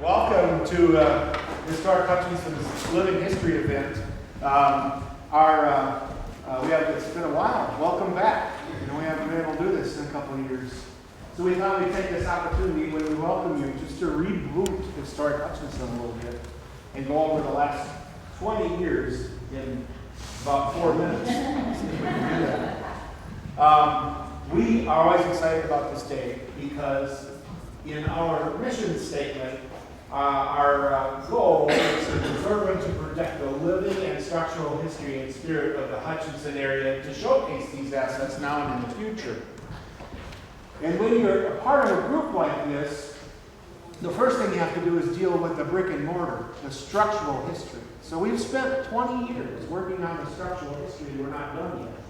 Welcome to Historic Hutchinson's Living History event. It's been a while. Welcome back. We haven't been able to do this in a couple of years. So we thought we'd take this opportunity when we welcome you just to reboot Historic Hutchinson a little bit and go over the last 20 years in about 4 minutes. See if we can do that. We are always excited about this day because in our mission statement, our goal is to preserve and to protect the living and structural history and spirit of the Hutchinson area to showcase these assets now and in the future. And when you're a part of a group like this, the first thing you have to do is deal with the brick and mortar, the structural history. So we've spent 20 years working on the structural history. We're not done yet.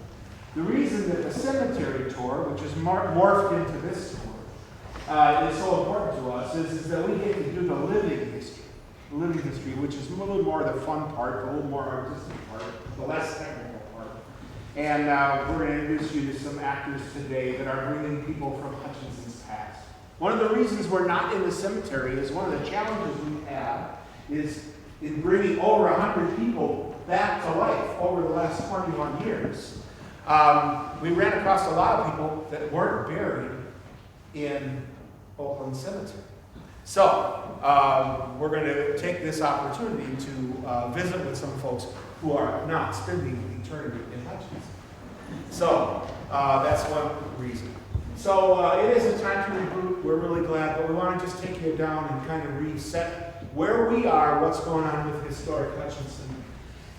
The reason that the cemetery tour, which is morphed into this tour, is so important to us is that we get to do the living history, which is a little more the fun part, a little more artistic part, the less technical part. And we're going to introduce you to some actors today that are bringing people from Hutchinson's past. One of the reasons we're not in the cemetery is one of the challenges we have is in bringing over 100 people back to life over the last 21 years. We ran across a lot of people that weren't buried in Oakland Cemetery. So, we're going to take this opportunity to visit with some folks who are not spending eternity in Hutchinson. So, that's one reason. So, it is a time to reboot. We're really glad, but we want to just take you down and kind of reset where we are, what's going on with Historic Hutchinson.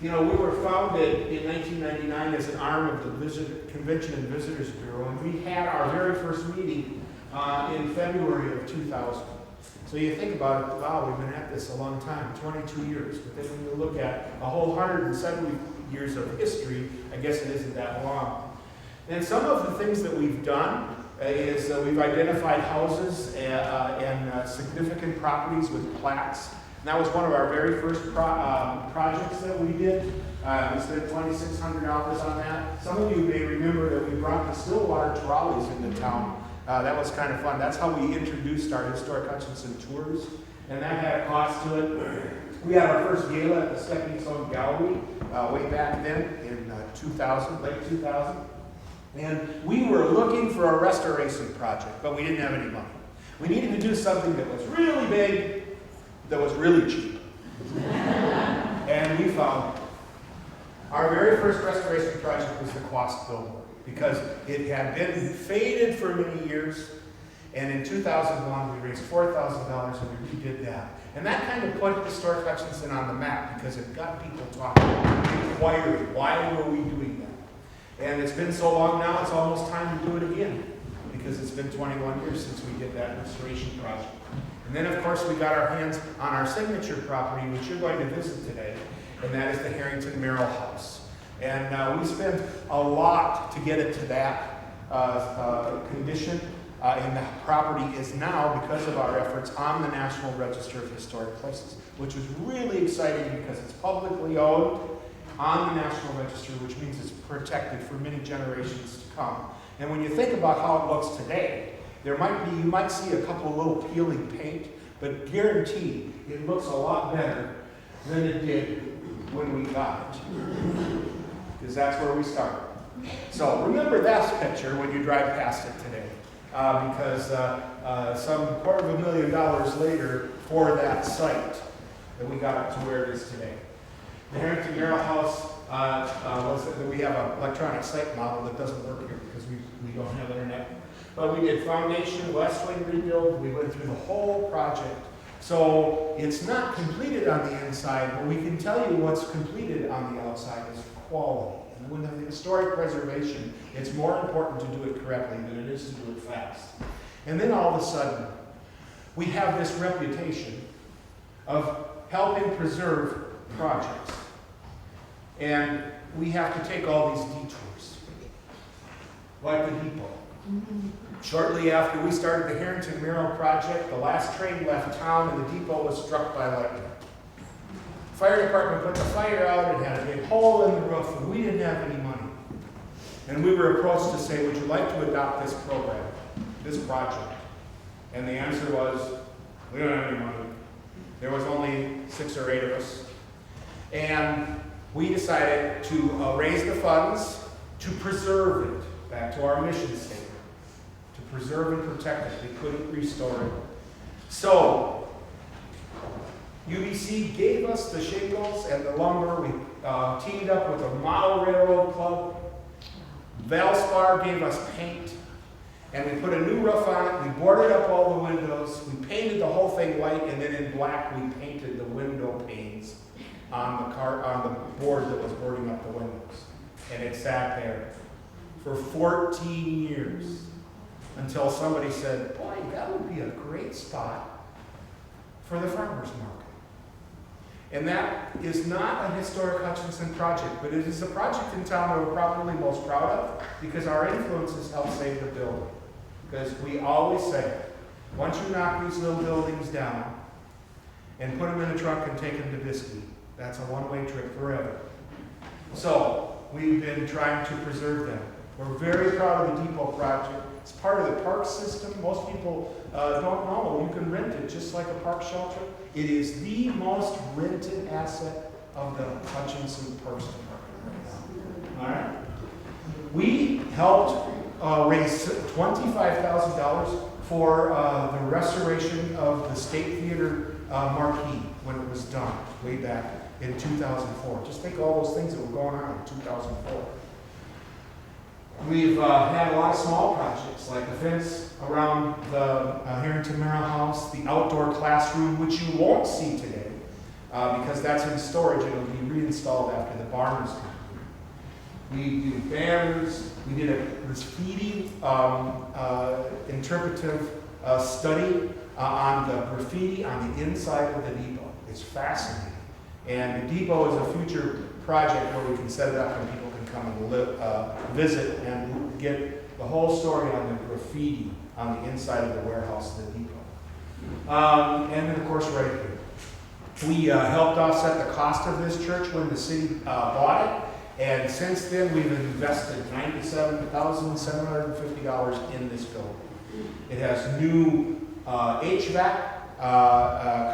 We were founded in 1999 as an arm of the Convention and Visitors Bureau, and we had our very first meeting in February of 2000. So you think about it, wow, we've been at this a long time, 22 years. But then when you look at a whole 170 years of history, I guess it isn't that long. And some of the things that we've done is we've identified houses and significant properties with plaques. And that was one of our very first projects that we did. We spent $2,600 on that. Some of you may remember that we brought the Stillwater trolleys into town. That was kind of fun. That's how we introduced our Historic Hutchinson tours, and that had a cost to it. We had our first gala at the Stepping Stone Gallery way back then in 2000, late 2000. And we were looking for a restoration project, but we didn't have any money. We needed to do something that was really big, that was really cheap. And we found our very first restoration project was the Quast billboard, because it had been faded for many years, and in 2001 we raised $4,000 and we redid that. And that kind of put Historic Hutchinson on the map because it got people talking, inquiring, why were we doing that? And it's been so long now, it's almost time to do it again, because it's been 21 years since we did that restoration project. And then of course we got our hands on our signature property, which you're going to visit today, and that is the Harrington Merrill House. And we spent a lot to get it to that condition, and the property is now, because of our efforts, on the National Register of Historic Places, which was really exciting because it's publicly owned on the National Register, which means it's protected for many generations to come. And when you think about how it looks today, you might see a couple of little peeling paint, but guaranteed it looks a lot better than it did when we got it. Because that's where we started. So remember that picture when you drive past it today, because some $250,000 later for that site that we got it to where it is today. The Harrington Merrill House, we have an electronic site model that doesn't work here because we don't have internet. But we did foundation, west wing rebuild, we went through the whole project. So it's not completed on the inside, but we can tell you what's completed on the outside is quality. And when the historic preservation, it's more important to do it correctly than it is to do it fast. And then all of a sudden, we have this reputation of helping preserve projects. And we have to take all these detours, like the depot. Shortly after we started the Harrington Merrill project, the last train left town and the depot was struck by lightning. Fire department put the fire out, it had a big hole in the roof, and we didn't have any money. And we were approached to say, would you like to adopt this program, this project? And the answer was, we don't have any money. There was only 6 or 8 of us. And we decided to raise the funds to preserve it, back to our mission statement, to preserve and protect it. We couldn't restore it. So, UBC gave us the shingles and the lumber. We teamed up with the Model Railroad Club. Valspar gave us paint. And we put a new roof on it. We boarded up all the windows. We painted the whole thing white, and then in black we painted the window panes on the board that was boarding up the windows. And it sat there for 14 years until somebody said, boy, that would be a great spot for the farmer's market. And that is not a historic Hutchinson project, but it is a project in town that we're probably most proud of because our influences helped save the building. Because we always say, once you knock these little buildings down and put them in a truck and take them to Bisbee, that's a one-way trip forever. So we've been trying to preserve them. We're very proud of the depot project. It's part of the park system. Most people don't know. You can rent it just like a park shelter. It is the most rented asset of the Hutchinson Parks Department right now. All right? We helped raise $25,000 for the restoration of the State Theater marquee when it was done way back in 2004. Just think of all those things that were going on in 2004. We've had a lot of small projects like the fence around the Harrington Merrill House, the outdoor classroom, which you won't see today because that's in storage. It'll be reinstalled after the barn is complete. We do banners. We did a graffiti interpretive study on the graffiti on the inside of the depot. It's fascinating. And the depot is a future project where we can set it up and people can come and visit and get the whole story on the graffiti on the inside of the warehouse of the depot. And then, of course, right here. We helped offset the cost of this church when the city bought it. And since then, we've invested $97,750 in this building. It has new HVAC,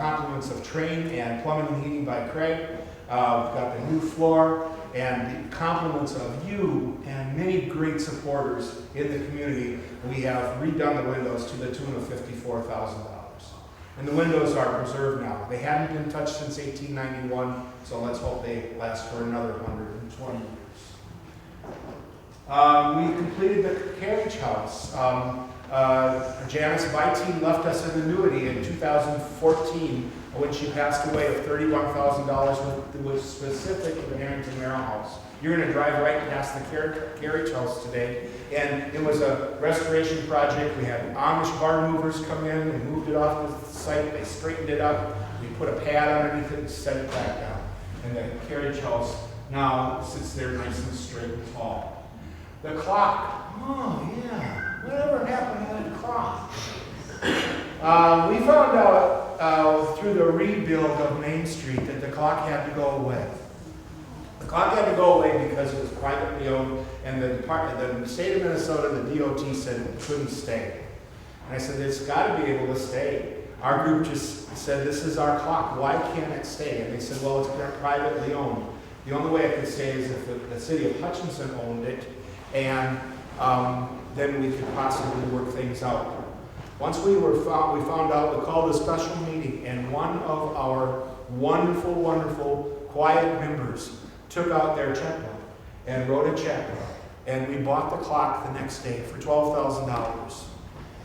complements of Train and plumbing and heating by Craig. We've got the new floor and the compliments of you and many great supporters in the community. We have redone the windows to the tune of $54,000. And the windows are preserved now. They haven't been touched since 1891, so let's hope they last for another 120 years. We completed the carriage house. Janice Byteen left us an annuity in 2014 when she passed away of $31,000 that was specific to the Harrington Merrill House. You're going to drive right past the carriage house today, and it was a restoration project. We had Amish barn movers come in and moved it off the site. They straightened it up. We put a pad underneath it and set it back down. And the carriage house now sits there nice and straight and tall. The clock. Oh, yeah. Whatever happened to that clock? We found out through the rebuild of Main Street that the clock had to go away. The clock had to go away because it was privately owned, and the state of Minnesota, the DOT, said it couldn't stay. And I said, it's got to be able to stay. Our group just said, this is our clock. Why can't it stay? And they said, well, it's privately owned. The only way it could stay is if the city of Hutchinson owned it, and then we could possibly work things out. Once we found out, we called a special meeting, and one of our wonderful, wonderful, quiet members took out their checkbook and wrote a check, and we bought the clock the next day for $12,000.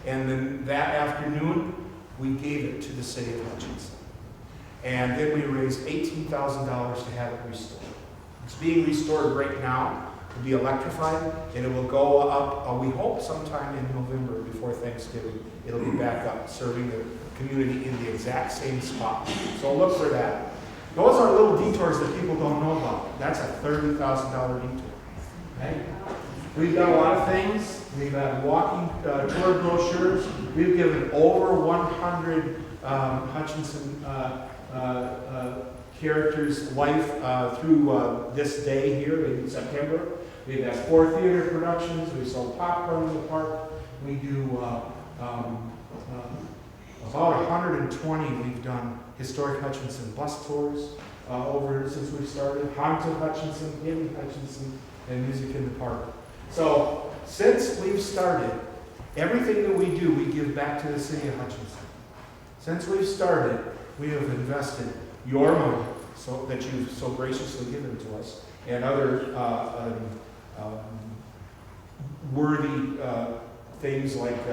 And then that afternoon, we gave it to the city of Hutchinson. And then we raised $18,000 to have it restored. It's being restored right now. It'll be electrified, and it will go up, we hope, sometime in November before Thanksgiving. It'll be back up, serving the community in the exact same spot. So look for that. Those are little detours that people don't know about. That's a $30,000 detour. Okay? We've done a lot of things. We've had walking tour brochures. We've given over 100 Hutchinson characters life through this day here in September. We've had 4 theater productions. We sold popcorn in the park. We do about 120 we've done historic Hutchinson bus tours over since we've started. Haunted Hutchinson, Hidden Hutchinson, and Music in the Park. So since we've started, everything that we do, we give back to the city of Hutchinson. Since we've started, we have invested your money so that you've so graciously given to us, and other worthy things like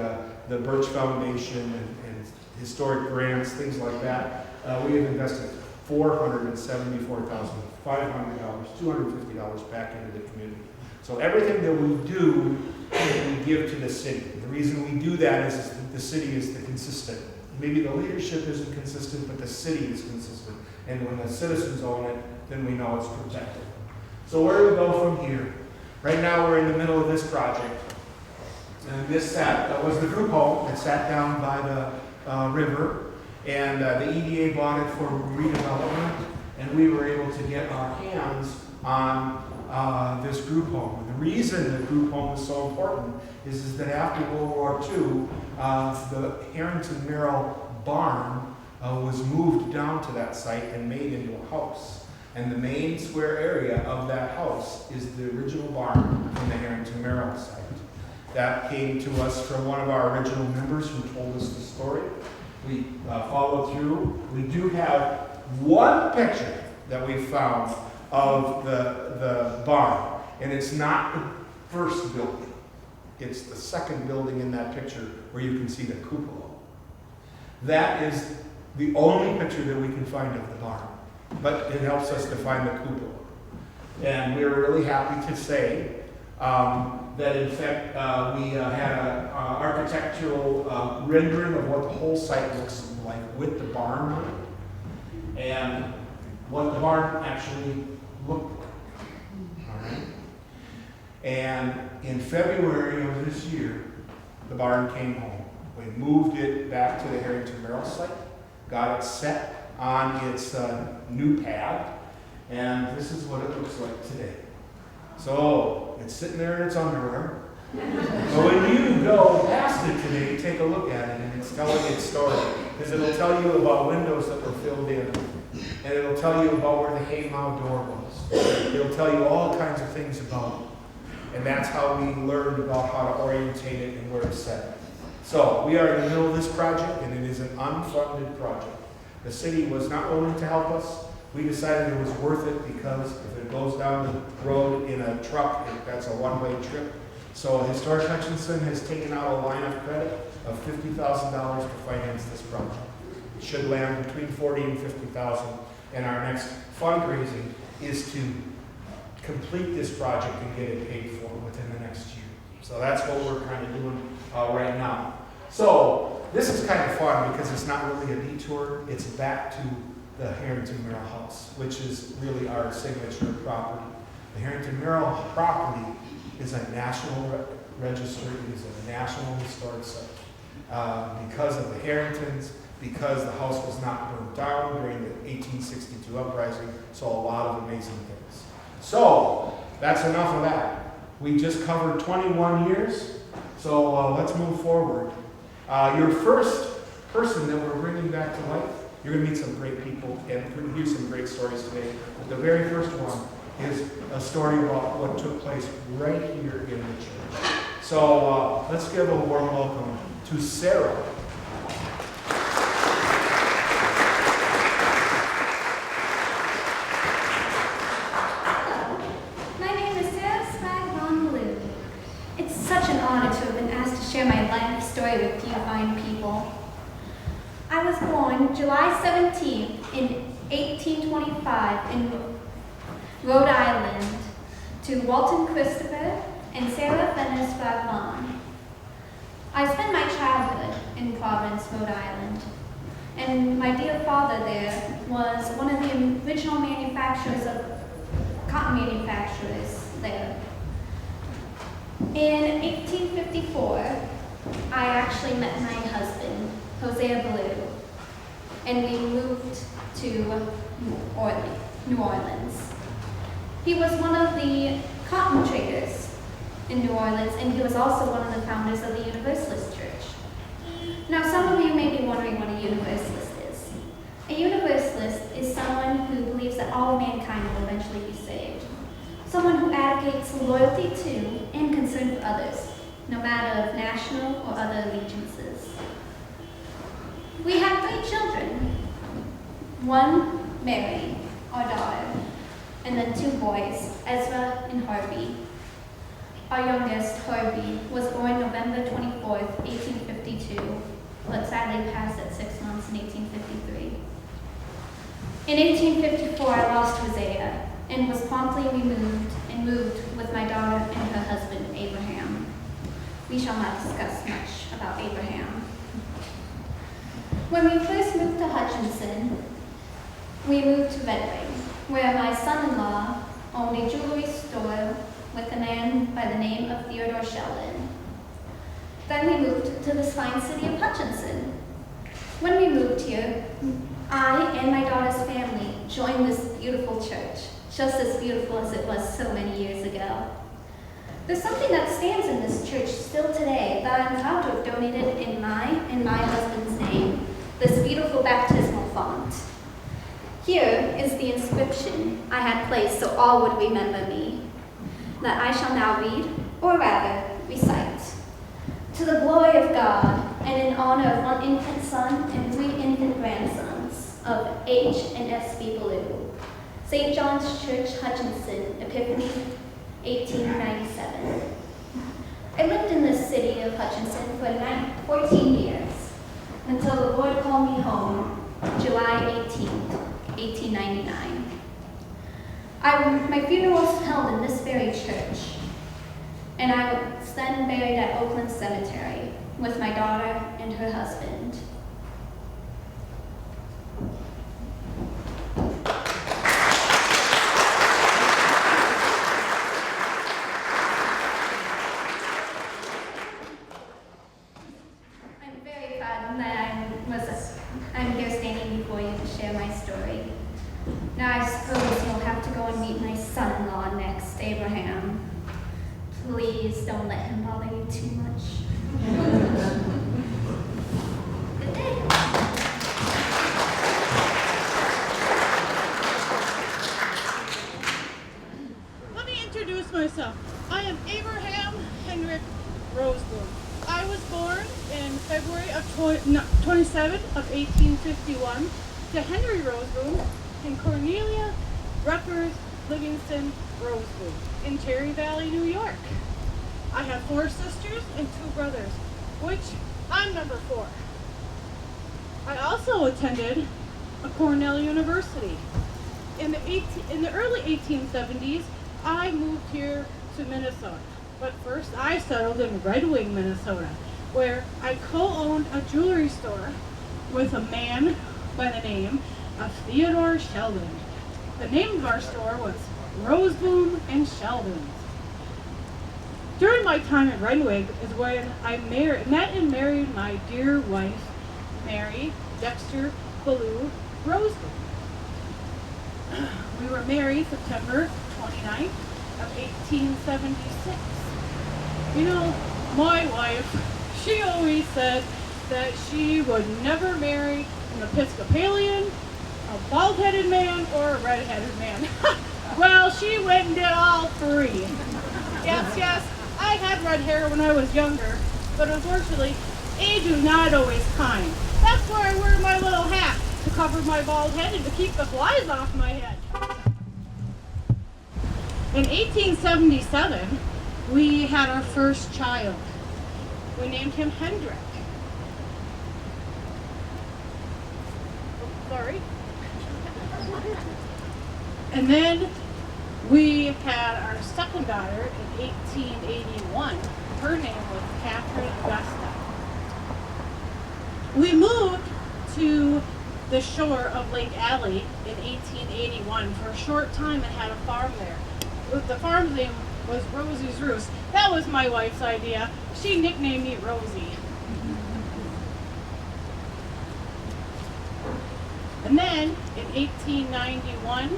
the Birch Foundation and historic grants, things like that. We have invested $474,500, $250 back into the community. So everything that we do, we give to the city. The reason we do that is that the city is the consistent. Maybe the leadership isn't consistent, but the city is consistent. And when the citizens own it, then we know it's protected. So where do we go from here? Right now we're in the middle of this project. And this was the group home that sat down by the river. And the EDA bought it for redevelopment. And we were able to get our hands on this group home. And the reason the group home is so important is that after World War II, the Harrington Merrill barn was moved down to that site and made into a house. And the main square area of that house is the original barn from the Harrington Merrill site. That came to us from one of our original members who told us the story. We followed through. We do have one picture that we found of the barn, and it's not the first building. It's the second building in that picture where you can see the cupola. That is the only picture that we can find of the barn, but it helps us to find the cupola. And we're really happy to say that in fact we had an architectural rendering of what the whole site looks like with the barn on it, and what the barn actually looked like. All right. And in February of this year, the barn came home. We moved it back to the Harrington Merrill site, got it set on its new pad, and this is what it looks like today. So it's sitting there in its underwear. But when you go past it today, take a look at it, and it's telling its story. Because it'll tell you about windows that were filled in, and it'll tell you about where the hay mow door was. It'll tell you all kinds of things about it. And that's how we learned about how to orientate it and where to set it. So we are in the middle of this project, and it is an unfunded project. The city was not willing to help us. We decided it was worth it because if it goes down the road in a truck, that's a one-way trip. So Historic Hutchinson has taken out a line of credit of $50,000 to finance this project. It should land between $40,000 and $50,000, and our next fundraising is to complete this project and get it paid for within the next year. So that's what we're kind of doing right now. So this is kind of fun because it's not really a detour. It's back to the Harrington Merrill House, which is really our signature property. The Harrington Merrill property is a national register. It is a national historic site. Because of the Harringtons, because the house was not burned down during the 1862 uprising, so a lot of amazing things. So that's enough of that. We just covered 21 years, so let's move forward. Your first person that we're bringing back to life, you're going to meet some great people and we're going to hear some great stories today. But the very first one is a story about what took place right here in the church. So let's give a warm welcome to Sarah. Share my life story with you fine people. I was born July 17th in 1825 in Rhode Island to Walton Christopher and Sarah Fenner Spagman. I spent my childhood in Providence, Rhode Island, and my dear father there was one of the original manufacturers of cotton manufacturers there. In 1854, I actually met my husband, Hosea Blue, and we moved to New Orleans. He was one of the cotton traders in New Orleans, and he was also one of the founders of the Universalist Church. Now, some of you may be wondering what a universalist is. A universalist is someone who believes that all mankind will eventually be saved. Someone who advocates loyalty to and concern for others, no matter of national or other allegiances. We have 3 children. One, Mary, our daughter, and then 2 boys, Ezra and Harvey. Our youngest, Harvey, was born November 24th, 1852, but sadly passed at 6 months in 1853. In 1854, I lost Hosea and was promptly removed and moved with my daughter and her husband, Abraham. We shall not discuss much about Abraham. When we first moved to Hutchinson, we moved to Red Wing, where my son-in-law owned a jewelry store with a man by the name of Theodore Sheldon. Then we moved to this fine city of Hutchinson. When we moved here, I and my daughter's family joined this beautiful church, just as beautiful as it was so many years ago. There's something that stands in this church still today that I'm proud to have donated in my and my husband's name, this beautiful baptismal font. Here is the inscription I had placed so all would remember me, that I shall now read, or rather, recite. To the glory of God, and in honor of 1 infant son and 3 infant grandsons of H. and S. B. Ballou, St. John's Church, Hutchinson, Epiphany, 1897. I lived in this city of Hutchinson for 14 years, until the Lord called me home, July 18th, 1899. My funeral was held in this very church, and I was then buried at Oakland Cemetery with my daughter and her husband. I'm very proud that I'm here standing before you to share my story. Now I suppose you'll have to go and meet my son-in-law next, Abraham. Please don't let him bother you too much. Good day. Let me introduce myself. I am Abraham Henrik Roseboom. I was born in February of 27 of 1851 to Henry Roseboom and Cornelia Ruckers Livingston Roseboom in Cherry Valley, New York. I have 4 sisters and 2 brothers, which I'm number 4. I also attended a Cornell University. In the early 1870s, I moved here to Minnesota. But first I settled in Red Wing, Minnesota, where I co-owned a jewelry store with a man by the name of Theodore Sheldon. The name of our store was Roseboom and Sheldon's. During my time at Red Wing is when I met and married my dear wife, Mary Dexter Ballou Roseboom. We were married September 29th of 1876. You know, my wife, she always said that she would never marry an Episcopalian, a bald-headed man, or a red-headed man. Well, she went and did all 3. Yes, I had red hair when I was younger, but unfortunately, age is not always kind. That's why I wear my little hat, to cover my bald head and to keep the flies off my head. In 1877, we had our first child. We named him Hendrik. Oh, sorry. And then we had our second daughter in 1881. Her name was Catherine Augusta. We moved to the shore of Lake Alley in 1881 for a short time and had a farm there. The farm's name was Rosie's Roost. That was my wife's idea. She nicknamed me Rosie. And then in 1891,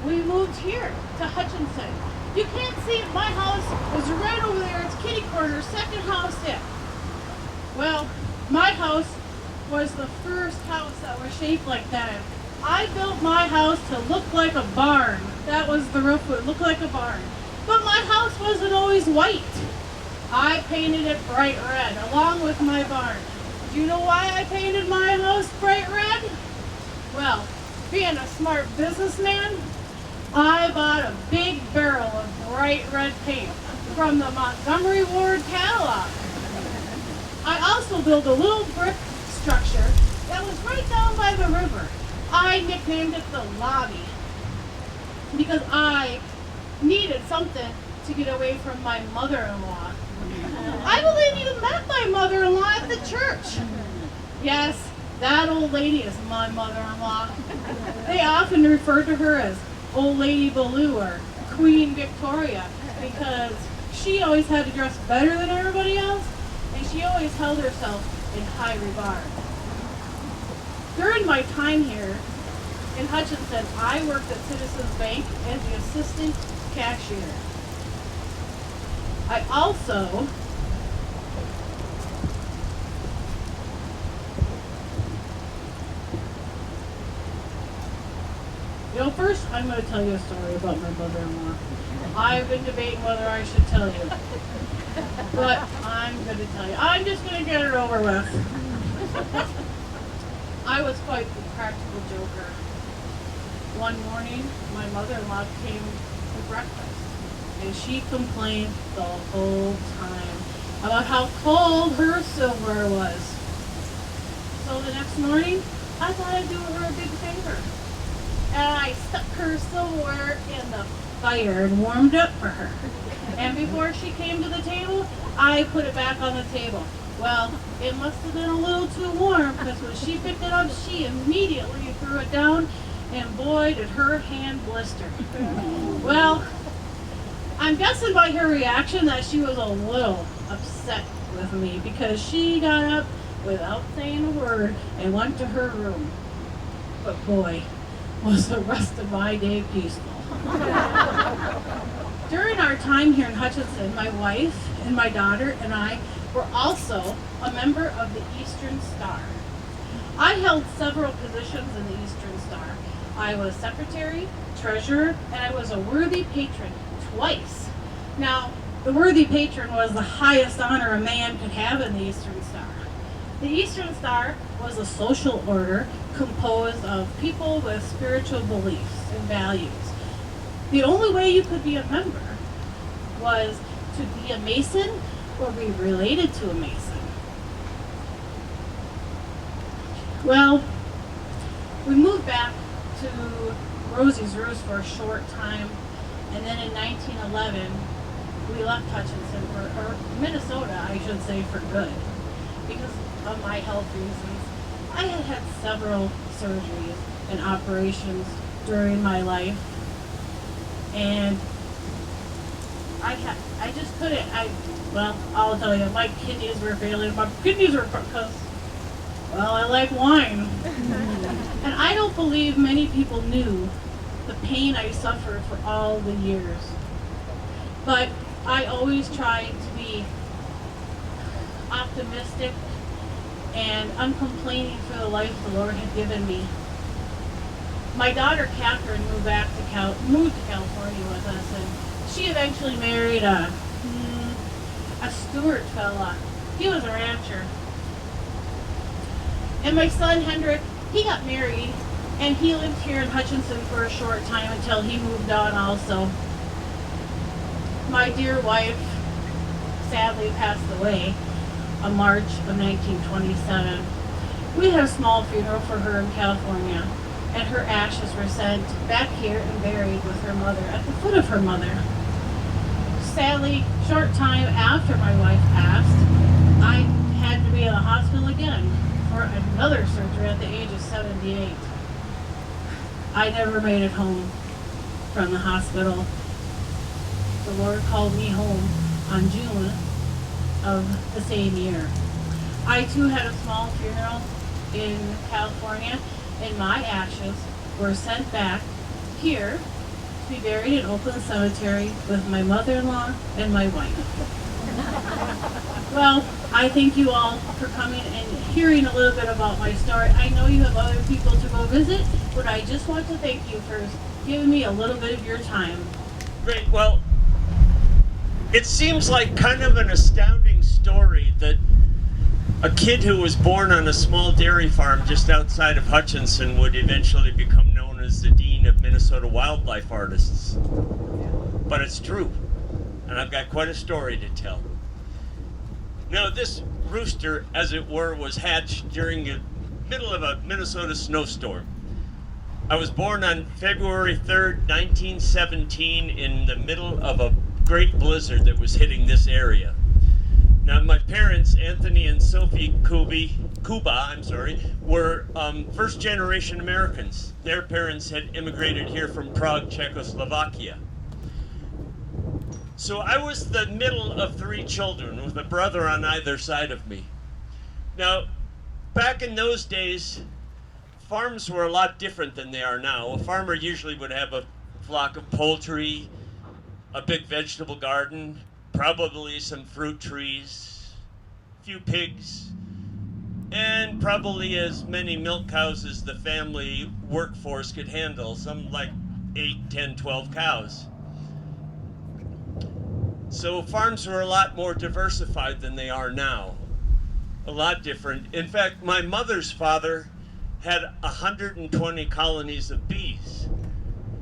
we moved here to Hutchinson. You can't see it. My house was right over there. It's kitty corner, second house in. Well, my house was the first house that was shaped like that. I built my house to look like a barn. That was the roof, would look like a barn. But my house wasn't always white. I painted it bright red, along with my barn. Do you know why I painted my house bright red? Well, being a smart businessman, I bought a big barrel of bright red paint from the Montgomery Ward catalog. I also built a little brick structure that was right down by the river. I nicknamed it the lobby because I needed something to get away from my mother-in-law. I believe you met my mother-in-law at the church. Yes, that old lady is my mother-in-law. They often refer to her as Old Lady Baloo or Queen Victoria because she always had to dress better than everybody else, and she always held herself in high regard. During my time here in Hutchinson, I worked at Citizens Bank as the assistant cashier. I also first I'm going to tell you a story about my mother-in-law. I've been debating whether I should tell you, but I'm going to tell you. I'm just going to get it over with. I was quite the practical joker. One morning, my mother-in-law came for breakfast, and she complained the whole time about how cold her silverware was. So the next morning, I thought I'd do her a big favor. And I stuck her silverware in the fire and warmed up for her. And before she came to the table, I put it back on the table. Well, it must have been a little too warm because when she picked it up, she immediately threw it down, and boy, did her hand blister. Well, I'm guessing by her reaction that she was a little upset with me because she got up without saying a word and went to her room. But boy, was the rest of my day peaceful. During our time here in Hutchinson, my wife and my daughter and I were also a member of the Eastern Star. I held several positions in the Eastern Star. I was secretary, treasurer, and I was a worthy patron twice. Now, the worthy patron was the highest honor a man could have in the Eastern Star. The Eastern Star was a social order composed of people with spiritual beliefs and values. The only way you could be a member was to be a Mason or be related to a Mason. Well, we moved back to Rosie's Roost for a short time, and then in 1911 we left Hutchinson or Minnesota, I should say, for good because of my health reasons. I had had several surgeries and operations during my life, and I just couldn't. Well, I'll tell you, my kidneys were failing. My kidneys were because, well, I like wine, and I don't believe many people knew the pain I suffered for all the years. But I always tried to be optimistic and uncomplaining for the life the Lord had given me. My daughter Catherine moved to California with us, and she eventually married a Stewart fella. He was a rancher. And my son Hendrik, he got married, and he lived here in Hutchinson for a short time until he moved on also. My dear wife sadly passed away in March of 1927. We had a small funeral for her in California, and her ashes were sent back here and buried with her mother at the foot of her mother. Sadly, short time after my wife passed, I had to be in the hospital again for another surgery at the age of 78. I never made it home from the hospital. The Lord called me home on June of the same year. I too had a small funeral in California, and my ashes were sent back here to be buried in Oakland Cemetery with my mother-in-law and my wife. Well, I thank you all for coming and hearing a little bit about my story. I know you have other people to go visit, but I just want to thank you for giving me a little bit of your time. Great. Well, it seems like kind of an astounding story that a kid who was born on a small dairy farm just outside of Hutchinson would eventually become known as the Dean of Minnesota Wildlife Artists. But it's true, and I've got quite a story to tell. Now, this rooster, as it were, was hatched during the middle of a Minnesota snowstorm. I was born on February 3rd, 1917, in the middle of a great blizzard that was hitting this area. Now, my parents, Anthony and Sophie Kuba, were first-generation Americans. Their parents had immigrated here from Prague, Czechoslovakia. So I was the middle of 3 children with a brother on either side of me. Now, back in those days, farms were a lot different than they are now. A farmer usually would have a flock of poultry, a big vegetable garden, probably some fruit trees, a few pigs, and probably as many milk cows as the family workforce could handle, some like 8, 10, 12 cows. So farms were a lot more diversified than they are now. A lot different. In fact, my mother's father had 120 colonies of bees.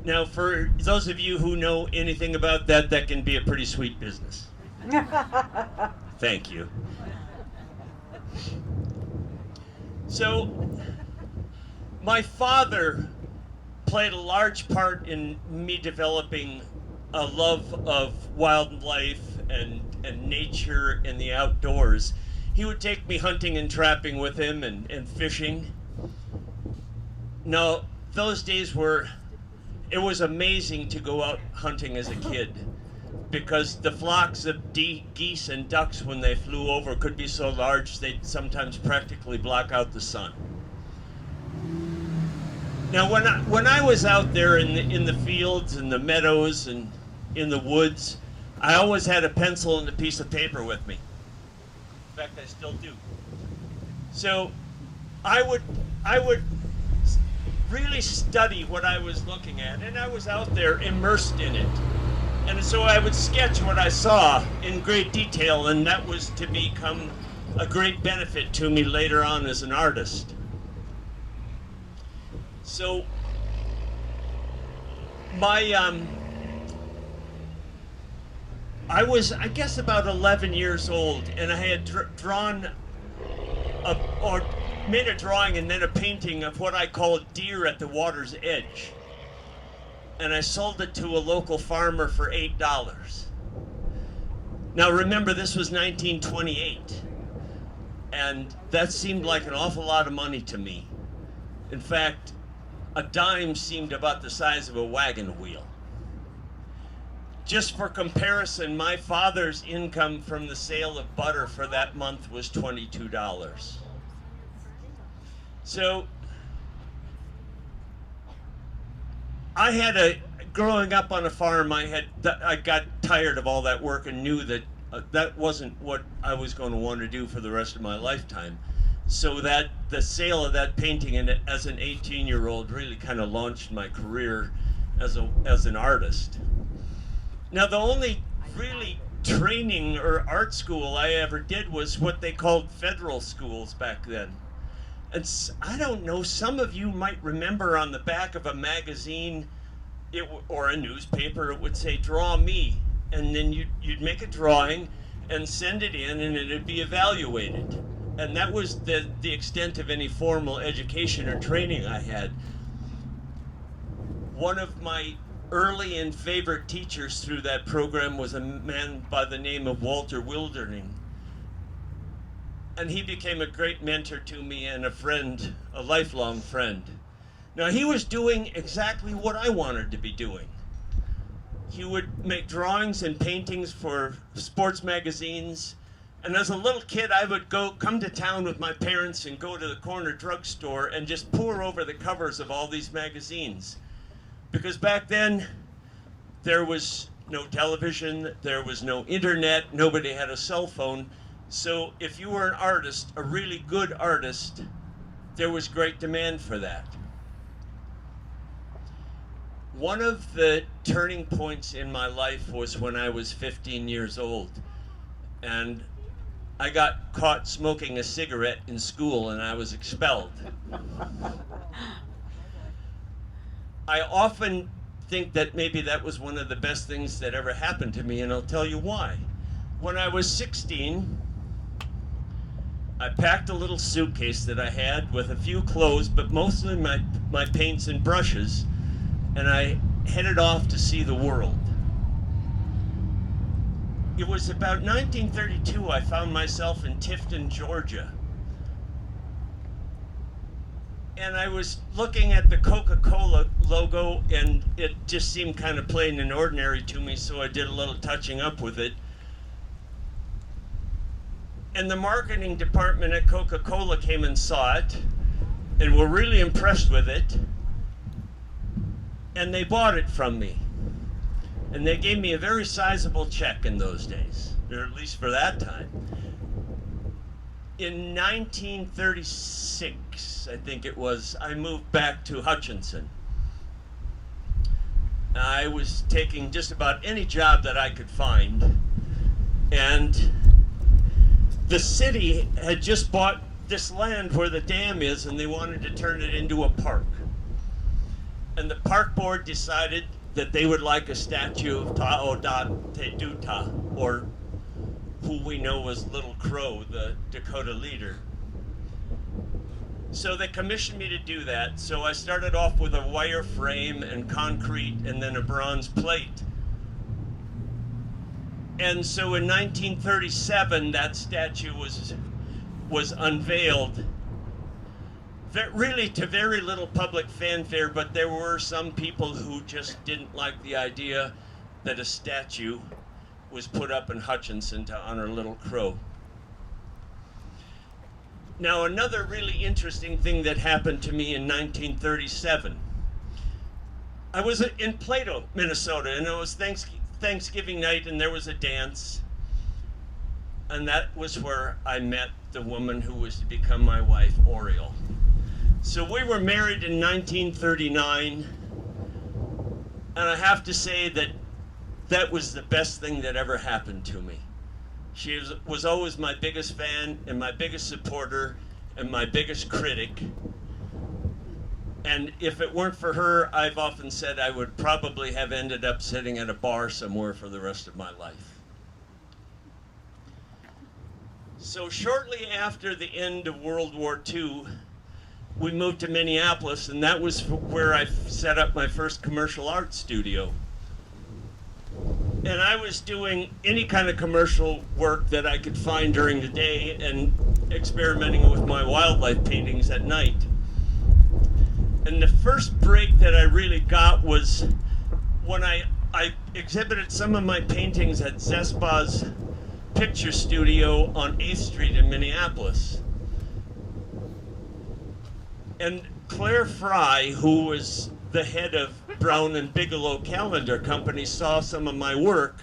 Now, for those of you who know anything about that, that can be a pretty sweet business. Thank you. So, my father played a large part in me developing a love of wildlife and nature and the outdoors. He would take me hunting and trapping with him and fishing. Now, those days it was amazing to go out hunting as a kid, because the flocks of geese and ducks, when they flew over, could be so large they'd sometimes practically block out the sun. Now, when I was out there in the fields and the meadows and in the woods, I always had a pencil and a piece of paper with me. In fact, I still do. So I would really study what I was looking at, and I was out there immersed in it. And so I would sketch what I saw in great detail, and that was to become a great benefit to me later on as an artist. So I was, I guess, about 11 years old, and I had made a drawing and then a painting of what I called deer at the water's edge. And I sold it to a local farmer for $8. Now remember, this was 1928, and that seemed like an awful lot of money to me. In fact, a dime seemed about the size of a wagon wheel. Just for comparison, my father's income from the sale of butter for that month was $22. So growing up on a farm, I got tired of all that work and knew that that wasn't what I was going to want to do for the rest of my lifetime. So that the sale of that painting as an 18-year-old really kind of launched my career as an artist. Now, the only really training or art school I ever did was what they called federal schools back then. And I don't know, some of you might remember on the back of a magazine or a newspaper, it would say, "Draw me." And then you'd make a drawing and send it in, and it'd be evaluated. And that was the extent of any formal education or training I had. One of my early and favorite teachers through that program was a man by the name of Walter Wildering. And he became a great mentor to me and a friend, a lifelong friend. Now, he was doing exactly what I wanted to be doing. He would make drawings and paintings for sports magazines. And as a little kid, I would come to town with my parents and go to the corner drugstore and just pore over the covers of all these magazines. Because back then, there was no television, there was no internet, nobody had a cell phone. So if you were an artist, a really good artist, there was great demand for that. One of the turning points in my life was when I was 15 years old, and I got caught smoking a cigarette in school and I was expelled. I often think that maybe that was one of the best things that ever happened to me, and I'll tell you why. When I was 16, I packed a little suitcase that I had with a few clothes, but mostly my paints and brushes, and I headed off to see the world. It was about 1932 I found myself in Tifton, Georgia. And I was looking at the Coca-Cola logo, and it just seemed kind of plain and ordinary to me, so I did a little touching up with it. And the marketing department at Coca-Cola came and saw it, and were really impressed with it. And they bought it from me. And they gave me a very sizable check in those days, or at least for that time. In 1936, I think it was, I moved back to Hutchinson. I was taking just about any job that I could find. And the city had just bought this land where the dam is, and they wanted to turn it into a park. And the park board decided that they would like a statue of Ta'odate Duta, or who we know as Little Crow, the Dakota leader. So they commissioned me to do that. So I started off with a wire frame and concrete and then a bronze plate. And so in 1937, that statue was unveiled, really to very little public fanfare, but there were some people who just didn't like the idea that a statue was put up in Hutchinson to honor Little Crow. Now, another really interesting thing that happened to me in 1937. I was in Plato, Minnesota, and it was Thanksgiving night, and there was a dance. And that was where I met the woman who was to become my wife, Oriole. So we were married in 1939, and I have to say that that was the best thing that ever happened to me. She was always my biggest fan and my biggest supporter and my biggest critic. And if it weren't for her, I've often said I would probably have ended up sitting at a bar somewhere for the rest of my life. So shortly after the end of World War II, we moved to Minneapolis, and that was where I set up my first commercial art studio. And I was doing any kind of commercial work that I could find during the day and experimenting with my wildlife paintings at night. And the first break that I really got was when I exhibited some of my paintings at Zespa's picture studio on 8th Street in Minneapolis. And Claire Fry, who was the head of Brown and Bigelow Calendar Company, saw some of my work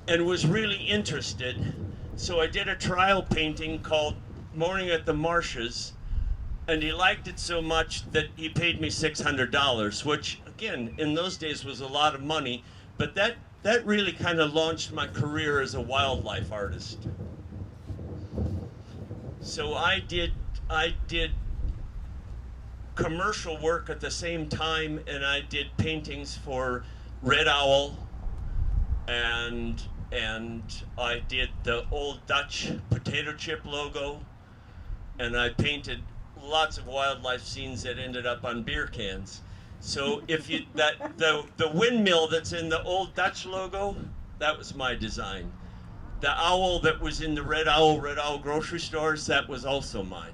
and was really interested. So I did a trial painting called Morning at the Marshes, and he liked it so much that he paid me $600, which again, in those days was a lot of money, but that really kind of launched my career as a wildlife artist. So I did commercial work at the same time, and I did paintings for Red Owl, and I did the old Dutch potato chip logo, and I painted lots of wildlife scenes that ended up on beer cans. So if you the windmill that's in the old Dutch logo, that was my design. The owl that was in the Red Owl grocery stores, that was also mine.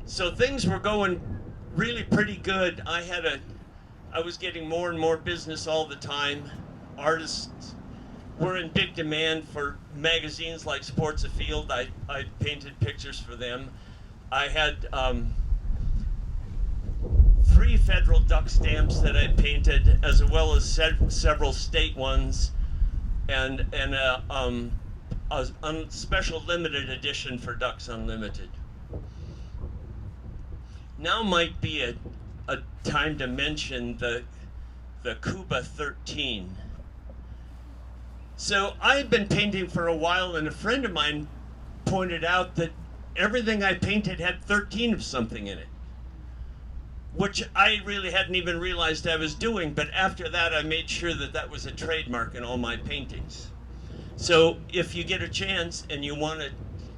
So things were going really pretty good. I was getting more and more business all the time. Artists were in big demand for magazines like Sports Afield. I painted pictures for them. I had 3 federal duck stamps that I painted, as well as several state ones. and a special limited edition for Ducks Unlimited. Now might be a time to mention the Cuba 13. So I've been painting for a while, and a friend of mine pointed out that everything I painted had 13 of something in it, which I really hadn't even realized I was doing, but after that I made sure that that was a trademark in all my paintings. So if you get a chance and you want to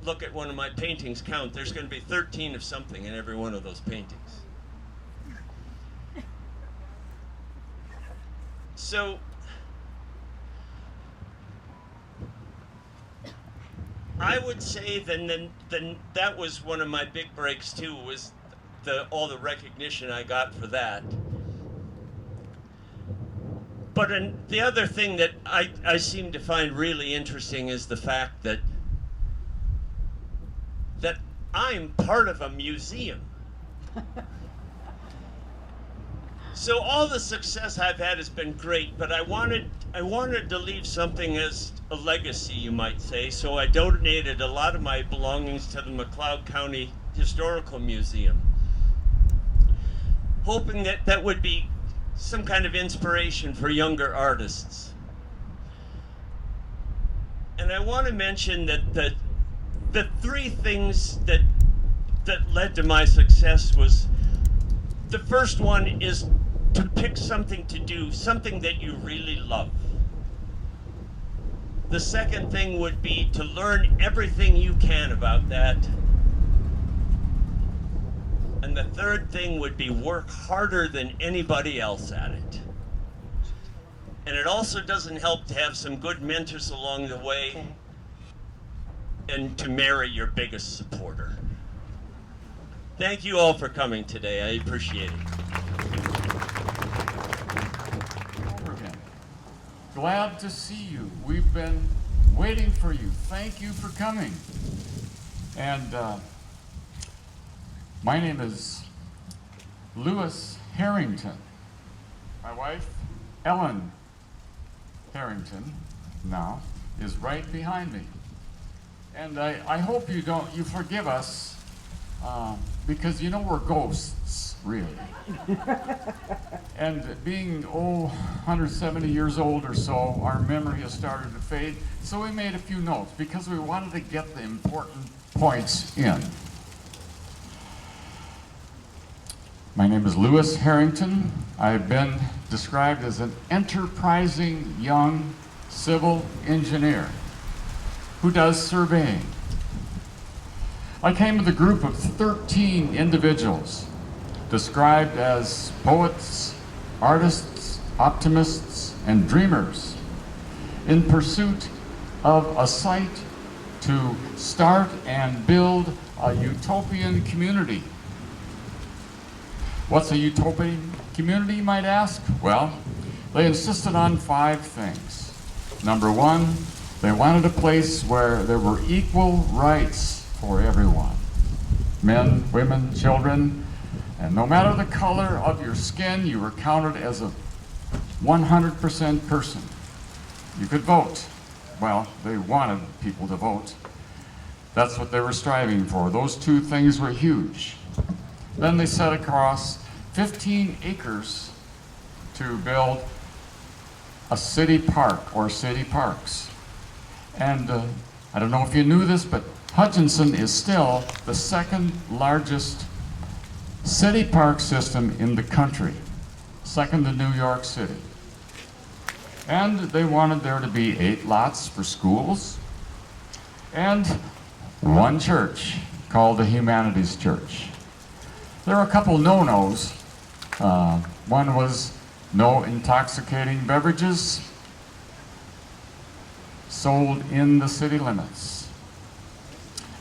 look at one of my paintings, count, there's going to be 13 of something in every one of those paintings. So I would say then that was one of my big breaks too, was all the recognition I got for that. But the other thing that I seem to find really interesting is the fact that I'm part of a museum. So all the success I've had has been great, but I wanted to leave something as a legacy, you might say. So I donated a lot of my belongings to the McLeod County Historical Museum, hoping that that would be some kind of inspiration for younger artists. And I want to mention that the three things that led to my success was, the first one is to pick something to do, something that you really love. The second thing would be to learn everything you can about that. And the third thing would be work harder than anybody else at it. And it also doesn't help to have some good mentors along the way and to marry your biggest supporter. Thank you all for coming today. I appreciate it. Glad to see you. We've been waiting for you. Thank you for coming. And my name is Lewis Harrington. My wife, Ellen Harrington, now, is right behind me. And I hope you forgive us, because we're ghosts, really. And being 170 years old or so, our memory has started to fade. So we made a few notes because we wanted to get the important points in. My name is Lewis Harrington. I've been described as an enterprising young civil engineer who does surveying. I came with a group of 13 individuals described as poets, artists, optimists, and dreamers in pursuit of a site to start and build a utopian community. What's a utopian community, you might ask? Well, they insisted on 5 things. Number 1, they wanted a place where there were equal rights for everyone. Men, women, children, and no matter the color of your skin, you were counted as a 100% person. You could vote. Well, they wanted people to vote. That's what they were striving for. Those 2 things were huge. Then they set across 15 acres to build a city park or city parks. And I don't know if you knew this, but Hutchinson is still the 2nd largest city park system in the country, 2nd to New York City. And they wanted there to be 8 lots for schools and 1 church called the Humanities Church. There are a couple no-nos. One was no intoxicating beverages sold in the city limits.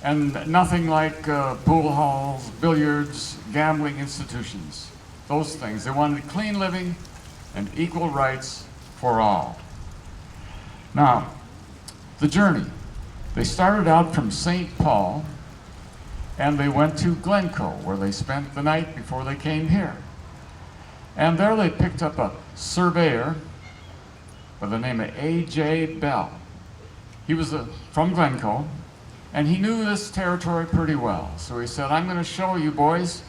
And nothing like pool halls, billiards, gambling institutions, those things. They wanted clean living and equal rights for all. Now, the journey. They started out from St. Paul and they went to Glencoe, where they spent the night before they came here. And there they picked up a surveyor by the name of A.J. Bell. He was from Glencoe, and he knew this territory pretty well. So he said, I'm going to show you boys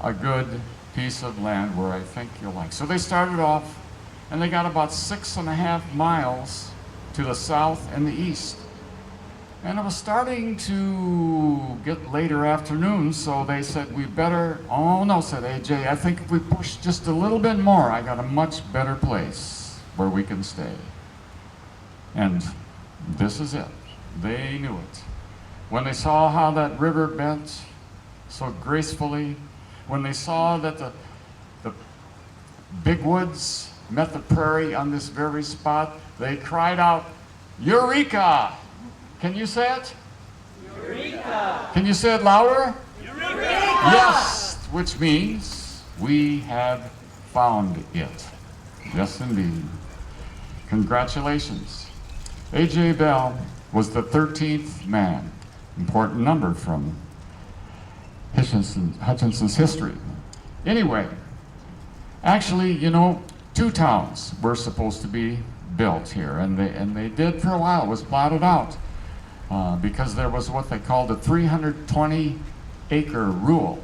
a good piece of land where I think you'll like. So they started off, and they got about 6.5 miles to the south and the east. And it was starting to get later afternoon, so they said, we better, oh no, said AJ, I think if we push just a little bit more, I got a much better place where we can stay. And this is it. They knew it. When they saw how that river bent so gracefully, when they saw that the big woods met the prairie on this very spot, they cried out, Eureka! Can you say it? Eureka! Can you say it louder? Eureka! Yes, which means we have found it. Yes, indeed. Congratulations. A.J. Bell was the 13th man. Important number from Hutchinson's history. Anyway, actually, you know, 2 towns were supposed to be built here, and they did for a while. It was plotted out because there was what they called a 320-acre rule.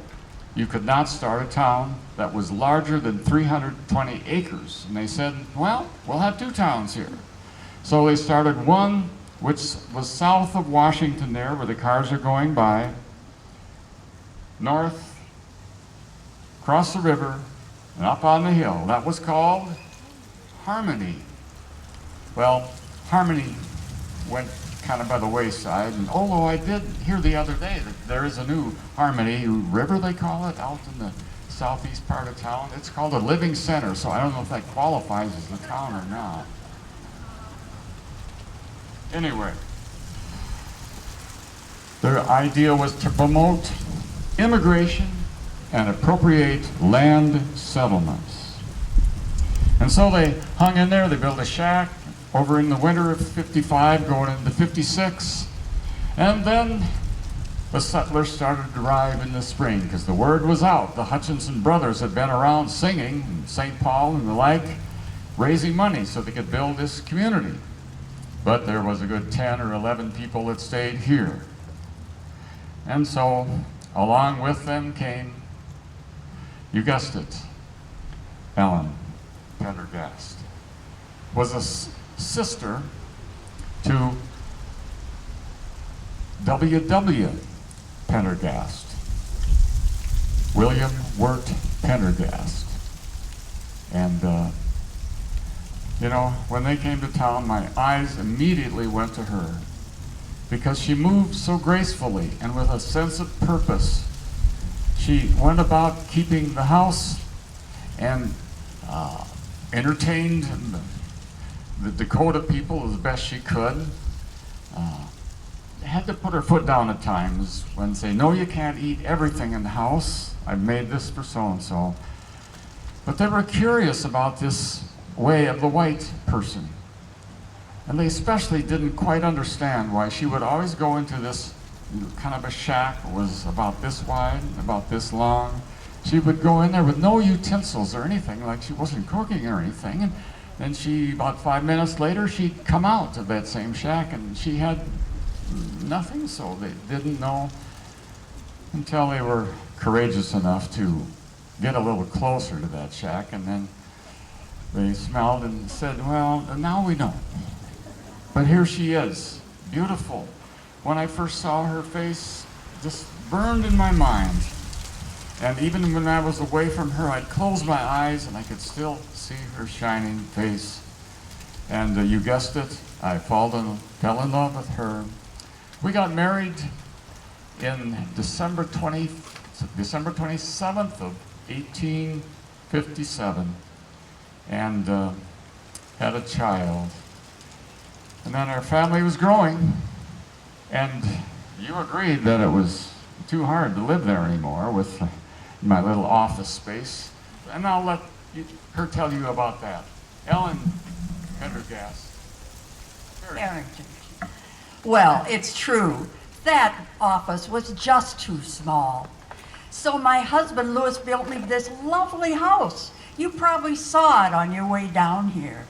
You could not start a town that was larger than 320 acres. And they said, well, we'll have 2 towns here. So they started one which was south of Washington there, where the cars are going by, north, across the river, and up on the hill. That was called Harmony. Well, Harmony went kind of by the wayside, and although I did hear the other day that there is a new Harmony River, they call it, out in the southeast part of town. It's called a living center, so I don't know if that qualifies as a town or not. Anyway, their idea was to promote immigration and appropriate land settlements. And so they hung in there, they built a shack over in the winter of 55 going into 56, and then the settlers started to arrive in the spring because the word was out. The Hutchinson brothers had been around singing in St. Paul and the like, raising money so they could build this community. But there was a good 10 or 11 people that stayed here. And so along with them came, you guessed it, Ellen Pendergast. Was a sister to W.W. Pendergast, William Wirt Pendergast. And you know, when they came to town, my eyes immediately went to her because she moved so gracefully and with a sense of purpose. She went about keeping the house and entertained the Dakota people as best she could. Had to put her foot down at times when say, no, you can't eat everything in the house. I've made this for so-and-so. But they were curious about this way of the white person. And they especially didn't quite understand why she would always go into this kind of a shack that was about this wide, about this long. She would go in there with no utensils or anything, like she wasn't cooking or anything. And then she, about 5 minutes later, she'd come out of that same shack and she had nothing, so they didn't know until they were courageous enough to get a little closer to that shack, and then they smelled and said, well, now we know. But here she is, beautiful. When I first saw her face, just burned in my mind. And even when I was away from her, I'd close my eyes and I could still see her shining face. And you guessed it, I fell in love with her. We got married in December 27th of 1857 and had a child. And then our family was growing, and you agreed that it was too hard to live there anymore with my little office space. And I'll let her tell you about that. Ellen Pendergast. Harrington. Well, it's true. That office was just too small. So my husband, Louis, built me this lovely house. You probably saw it on your way down here.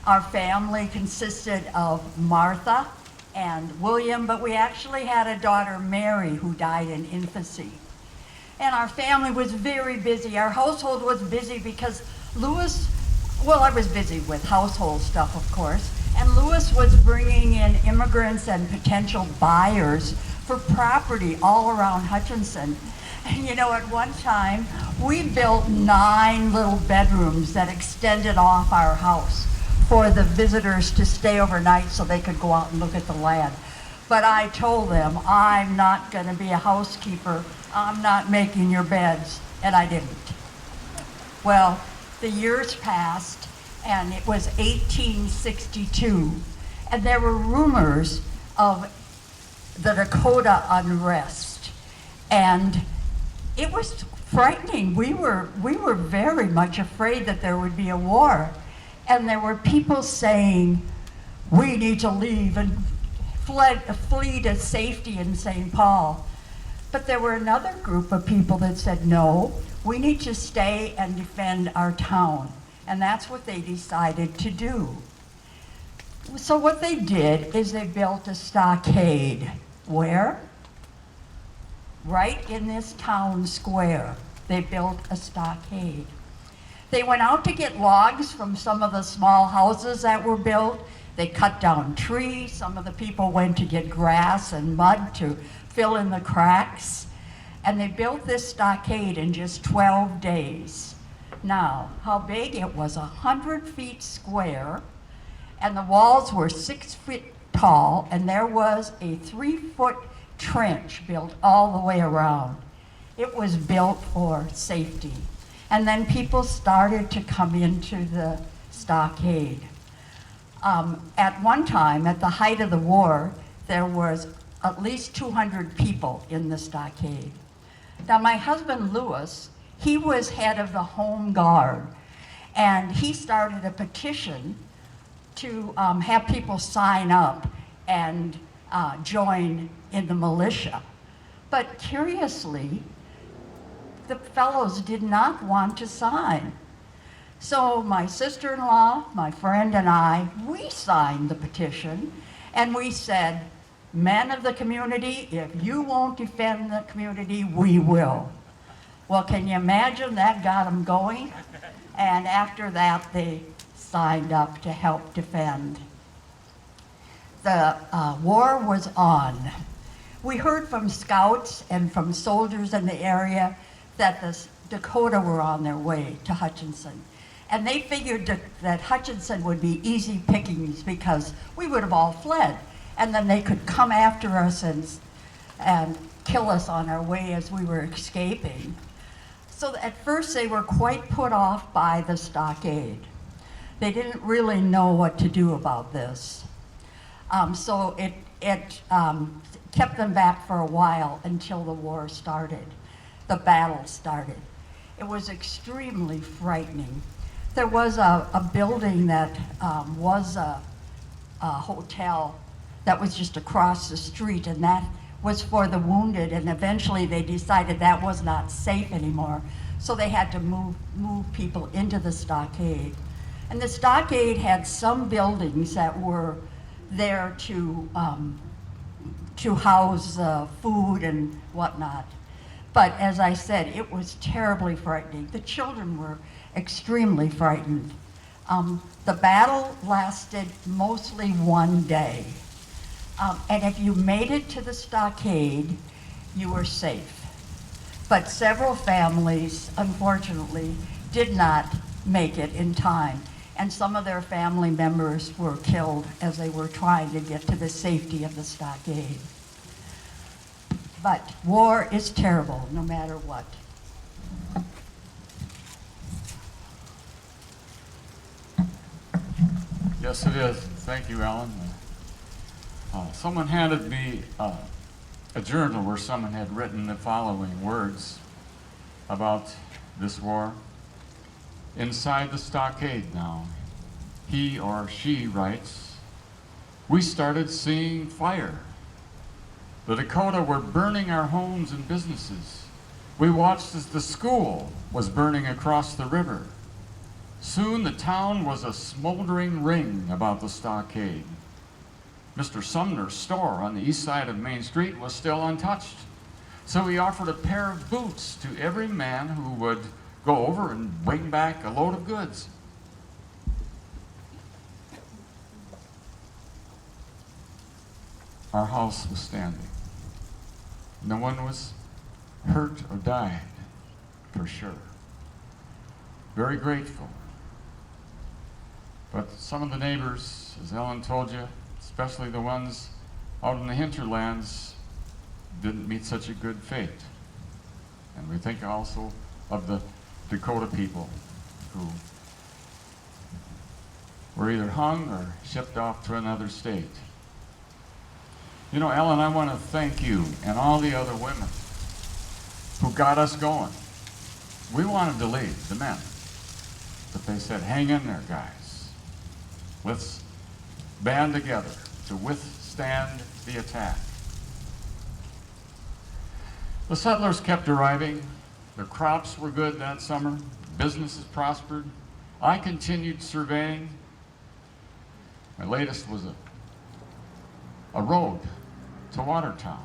Our family consisted of Martha and William, but we actually had a daughter, Mary, who died in infancy. And our family was very busy. Our household was busy because Lewis, well, I was busy with household stuff, of course, and Lewis was bringing in immigrants and potential buyers for property all around Hutchinson. And you know, at one time, we built 9 little bedrooms that extended off our house for the visitors to stay overnight so they could go out and look at the land. But I told them, I'm not going to be a housekeeper. I'm not making your beds. And I didn't. Well, the years passed, and it was 1862, and there were rumors of the Dakota unrest. And it was frightening. We were very much afraid that there would be a war. And there were people saying, we need to leave and flee to safety in St. Paul. But there were another group of people that said, no, we need to stay and defend our town. And that's what they decided to do. So what they did is they built a stockade. Where? Right in this town square, they built a stockade. They went out to get logs from some of the small houses that were built. They cut down trees. Some of the people went to get grass and mud to fill in the cracks. And they built this stockade in just 12 days. Now, how big? It was 100 feet square, and the walls were 6 feet tall, and there was a 3-foot trench built all the way around. It was built for safety. And then people started to come into the stockade. At one time, at the height of the war, there was at least 200 people in the stockade. Now, my husband, Lewis, he was head of the Home Guard, and he started a petition to have people sign up and join in the militia. But curiously, the fellows did not want to sign. So my sister-in-law, my friend, and I, we signed the petition, and we said, men of the community, if you won't defend the community, we will. Well, can you imagine? That got them going. And after that, they signed up to help defend. The war was on. We heard from scouts and from soldiers in the area that the Dakota were on their way to Hutchinson. And they figured that Hutchinson would be easy pickings because we would have all fled. And then they could come after us and kill us on our way as we were escaping. So at first they were quite put off by the stockade. They didn't really know what to do about this. So it kept them back for a while until the war started. The battle started. It was extremely frightening. There was a building that was a hotel that was just across the street, and that was for the wounded, and eventually they decided that was not safe anymore, so they had to move people into the stockade. And the stockade had some buildings that were there to house food and whatnot. But as I said, it was terribly frightening. The children were extremely frightened. The battle lasted mostly one day. And if you made it to the stockade, you were safe. But several families, unfortunately, did not make it in time. And some of their family members were killed as they were trying to get to the safety of the stockade. But war is terrible, no matter what. Yes, it is. Thank you, Alan. Someone handed me a journal where someone had written the following words about this war. Inside the stockade now, he or she writes, we started seeing fire. The Dakota were burning our homes and businesses. We watched as the school was burning across the river. Soon the town was a smoldering ring about the stockade. Mr. Sumner's store on the east side of Main Street was still untouched. So he offered a pair of boots to every man who would go over and bring back a load of goods. Our house was standing. No one was hurt or died, for sure. Very grateful. But some of the neighbors, as Ellen told you, especially the ones out in the hinterlands, didn't meet such a good fate. And we think also of the Dakota people who were either hung or shipped off to another state. You know, Ellen, I want to thank you and all the other women who got us going. We wanted to leave, the men, but they said, hang in there, guys. Let's band together to withstand the attack. The settlers kept arriving. Their crops were good that summer. Businesses prospered. I continued surveying. My latest was a road to Watertown.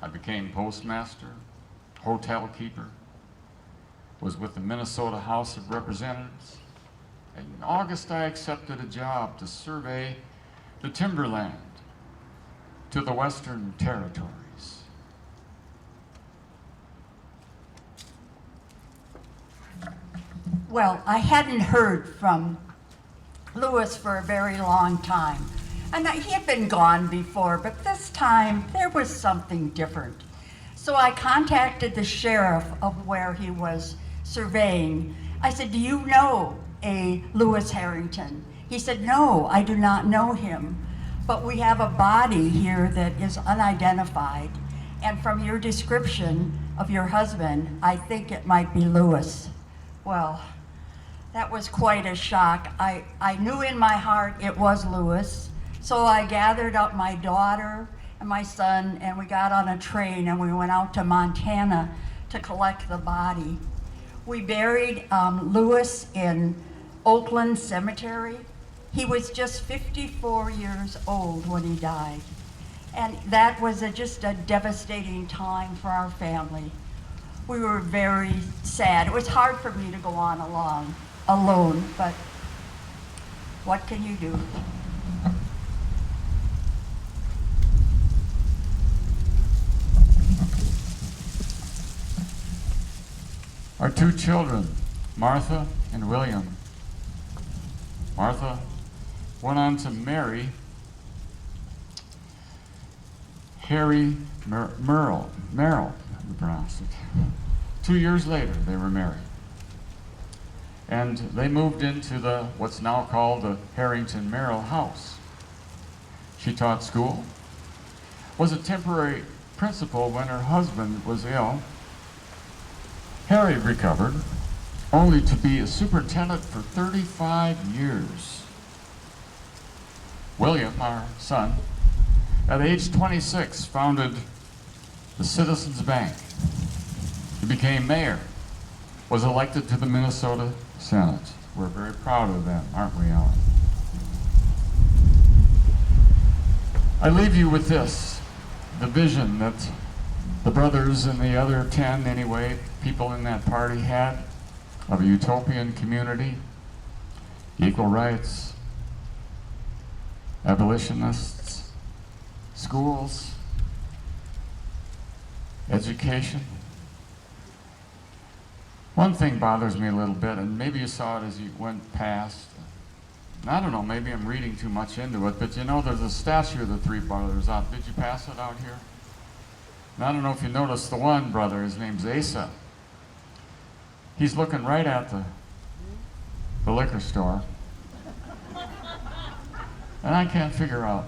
I became postmaster, hotel keeper, was with the Minnesota House of Representatives. In August, I accepted a job to survey the timberland to the Western Territories. Well, I hadn't heard from Lewis for a very long time. And he had been gone before, but this time there was something different. So I contacted the sheriff of where he was surveying. I said, do you know a Lewis Harrington? He said, no, I do not know him, but we have a body here that is unidentified. And from your description of your husband, I think it might be Lewis. Well, that was quite a shock. I knew in my heart it was Lewis. So I gathered up my daughter and my son, and we got on a train and we went out to Montana to collect the body. We buried Lewis in Oakland Cemetery. He was just 54 years old when he died. And that was just a devastating time for our family. We were very sad. It was hard for me to go on alone, but what can you do? Our two children, Martha and William. Martha went on to marry Harry Merrill, we pronounced it. 2 years later, they were married. And they moved into what's now called the Harrington Merrill house. She taught school, was a temporary principal when her husband was ill. Harry recovered, only to be a superintendent for 35 years. William, our son, at age 26, founded the Citizens Bank. He became mayor, was elected to the Minnesota Senate. We're very proud of them, aren't we, Ellen? I leave you with this, the vision that the brothers and the other 10, anyway, people in that party had of a utopian community, equal rights, abolitionists, schools, education. One thing bothers me a little bit, and maybe you saw it as you went past. I don't know, maybe I'm reading too much into it, but you know there's a statue of the three brothers out. Did you pass it out here? And I don't know if you noticed the one brother, his name's Asa. He's looking right at the liquor store. And I can't figure out,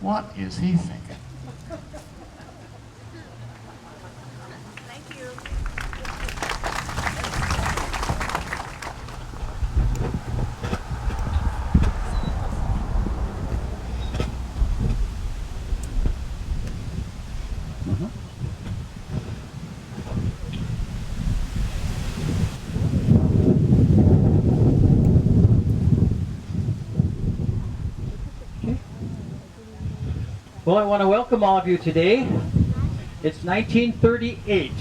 what is he thinking? Thank you. Well, I want to welcome all of you today. It's 1938.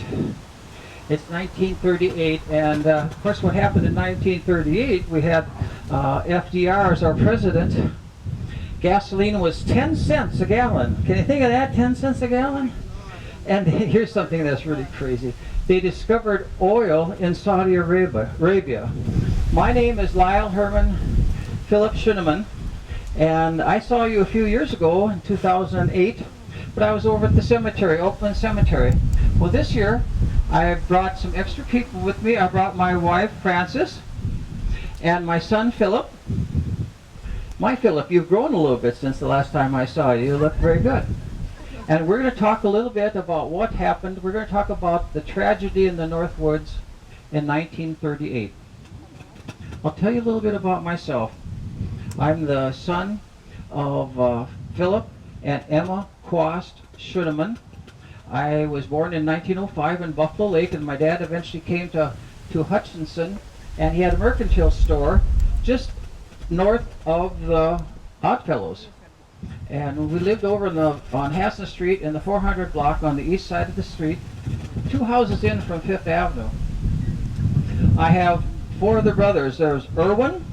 It's 1938, and of course what happened in 1938, we had FDR as our president. Gasoline was 10 cents a gallon. Can you think of that, 10 cents a gallon? And here's something that's really crazy. They discovered oil in Saudi Arabia. My name is Lyle Herman Philip Schuneman, and I saw you a few years ago in 2008, but I was over at the cemetery, Oakland Cemetery. Well, this year I brought some extra people with me. I brought my wife Frances and my son Philip. My Philip, you've grown a little bit since the last time I saw you. You look very good. And we're going to talk a little bit about what happened. We're going to talk about the tragedy in the Northwoods in 1938. I'll tell you a little bit about myself. I'm the son of Philip and Emma Quast Schuneman. I was born in 1905 in Buffalo Lake, and my dad eventually came to Hutchinson, and he had a mercantile store just north of the Oddfellows. And we lived over on Hassan Street in the 400 block on the east side of the street, 2 houses in from Fifth Avenue. I have 4 other brothers. There's Irwin,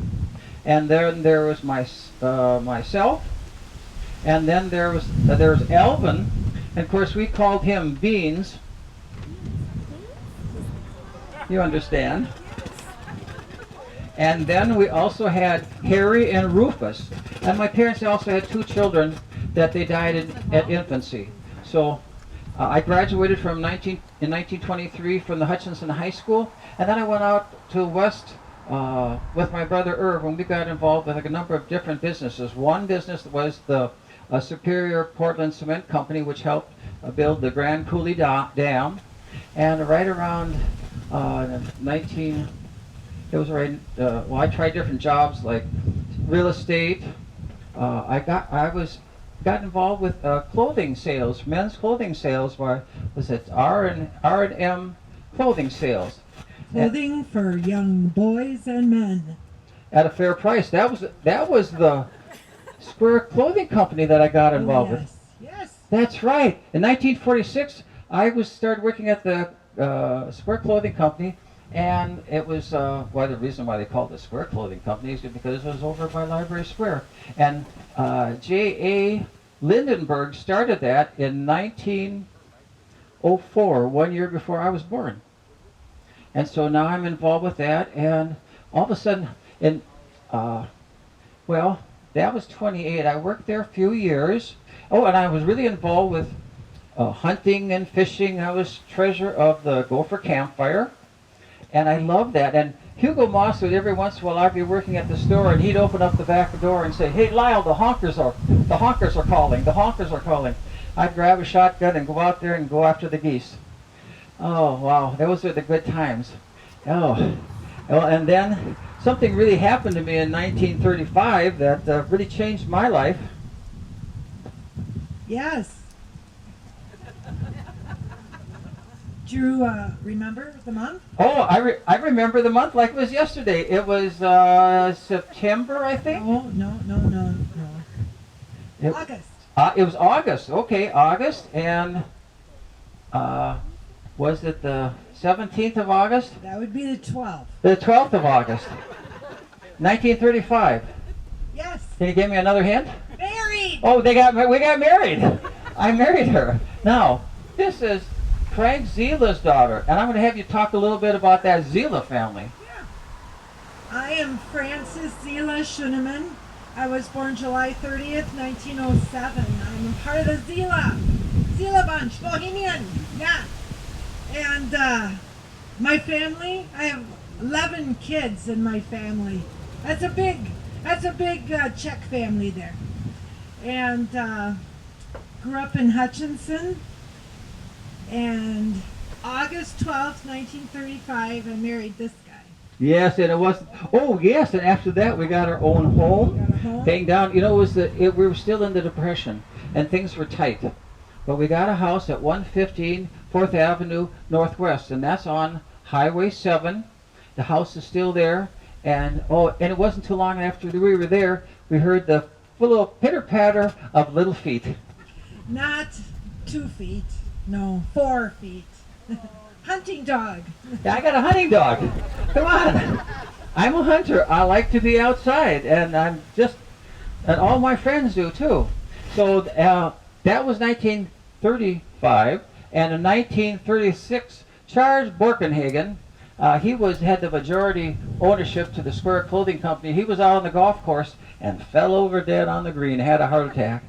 and then there was myself, and then there's Alvin, and of course we called him Beans. You understand? And then we also had Harry and Rufus. And my parents also had 2 children that they died at infancy. So I graduated in 1923 from the Hutchinson High School, and then I went out to West with my brother Irv, and we got involved with a number of different businesses. One business was the Superior Portland Cement Company, which helped build the Grand Coulee Dam. And right around I tried different jobs like real estate. I got involved with clothing sales, men's clothing sales. Was it R&M clothing sales? Clothing for young boys and men. At a fair price. That was the Square Clothing Company that I got involved with. Yes. That's right. In 1946, I started working at the Square Clothing Company. And it was, the reason why they called it Square Clothing Company is because it was over by Library Square. And J.A. Lindenberg started that in 1904, 1 year before I was born. And so now I'm involved with that, and all of a sudden, that was 28. I worked there a few years. Oh, and I was really involved with hunting and fishing. I was treasurer of the Gopher Campfire. And I loved that. And Hugo Moss would every once in a while, I'd be working at the store, and he'd open up the back door and say, "Hey, Lyle, the honkers are calling. The honkers are calling." I'd grab a shotgun and go out there and go after the geese. Oh, wow, those are the good times. Oh, well, and then something really happened to me in 1935 that really changed my life. Yes. Do you remember the month? Oh, I remember the month like it was yesterday. It was September, I think. No. August. It was August. Okay, August, and was it the 17th of August? That would be the 12th. The 12th of August, 1935. Yes. Can you give me another hint? Married. Oh, we got married. I married her. Now, this is Frank Zila's daughter, and I'm going to have you talk a little bit about that Zila family. Yeah. I am Frances Zila Schuneman. I was born July 30th, 1907. I'm a part of the Zila bunch, Bohemian. Yeah. And my family, I have 11 kids in my family. That's a big Czech family there. And grew up in Hutchinson. And August 12th, 1935, I married this guy. Yes, and it was. Oh, yes, and after that we got our own home. Paying down. You know, we were still in the Depression, and things were tight. But we got a house at 115 4th Avenue Northwest, and that's on Highway 7. The house is still there, and it wasn't too long after we were there, we heard the little pitter-patter of little feet. Not 2 feet. No, 4 feet. Hunting dog. Yeah, I got a hunting dog. Come on. I'm a hunter. I like to be outside, and and all my friends do too. So that was 1935, and in 1936, Charles Borkenhagen, he had the majority ownership to the Square Clothing Company. He was out on the golf course and fell over dead on the green, had a heart attack.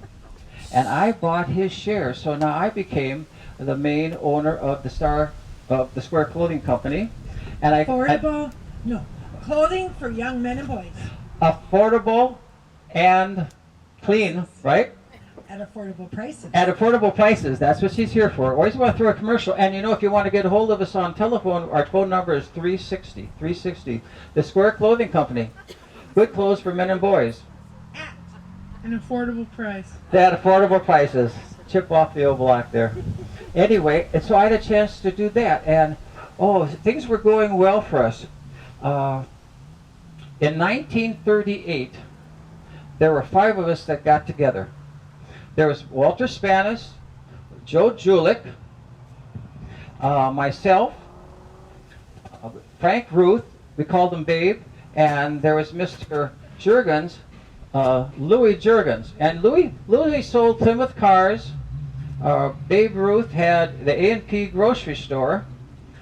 And I bought his share, so now I became the main owner of the Square Clothing Company. And Affordable? No. Clothing for young men and boys. Affordable and clean, right? At affordable prices. At affordable prices. That's what she's here for. Always want to throw a commercial. And you know, if you want to get a hold of us on telephone, our phone number is 360. The Square Clothing Company. Good clothes for men and boys. At An affordable price. At affordable prices. Chip off the old block there. Anyway, and so I had a chance to do that. And, things were going well for us. In 1938, there were 5 of us that got together. There was Walter Spanis, Joe Julik, myself, Frank Ruth, we called him Babe, and there was Mr. Juergens, Louis Juergens. And Louis sold Plymouth cars. Babe Ruth had the A&P grocery store.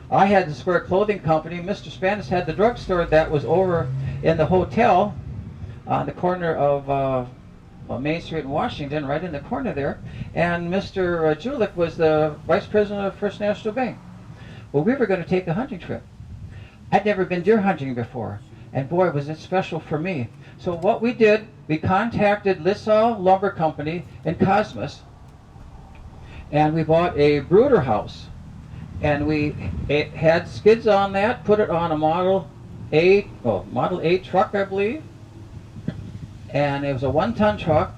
I had the Square Clothing Company. Mr. Spanis had the drugstore that was over in the hotel on the corner of Main Street in Washington, right in the corner there. And Mr. Julik was the vice president of First National Bank. Well, we were going to take a hunting trip. I'd never been deer hunting before, and boy, was it special for me. So what we did, we contacted Lissaw Lumber Company in Cosmos, and we bought a brooder house. And it had skids on that, put it on a Model 8 truck, I believe. And it was a 1-ton truck,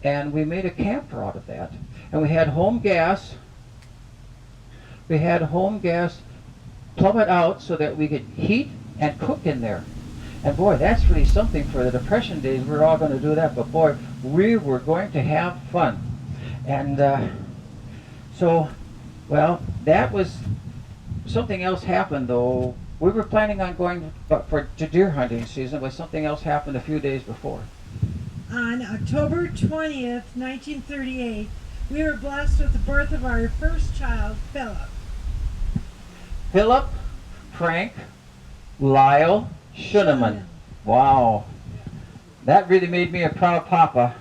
and we made a camper out of that. And we had home gas. We had home gas plumb it out so that we could heat and cook in there. And boy, that's really something for the Depression days. We're all going to do that, but boy, we were going to have fun. And that was something else happened though. We were planning on going to deer hunting season, but something else happened a few days before. On October 20th, 1938, we were blessed with the birth of our first child, Philip. Philip Frank Lyle Schuneman. Wow. That really made me a proud papa.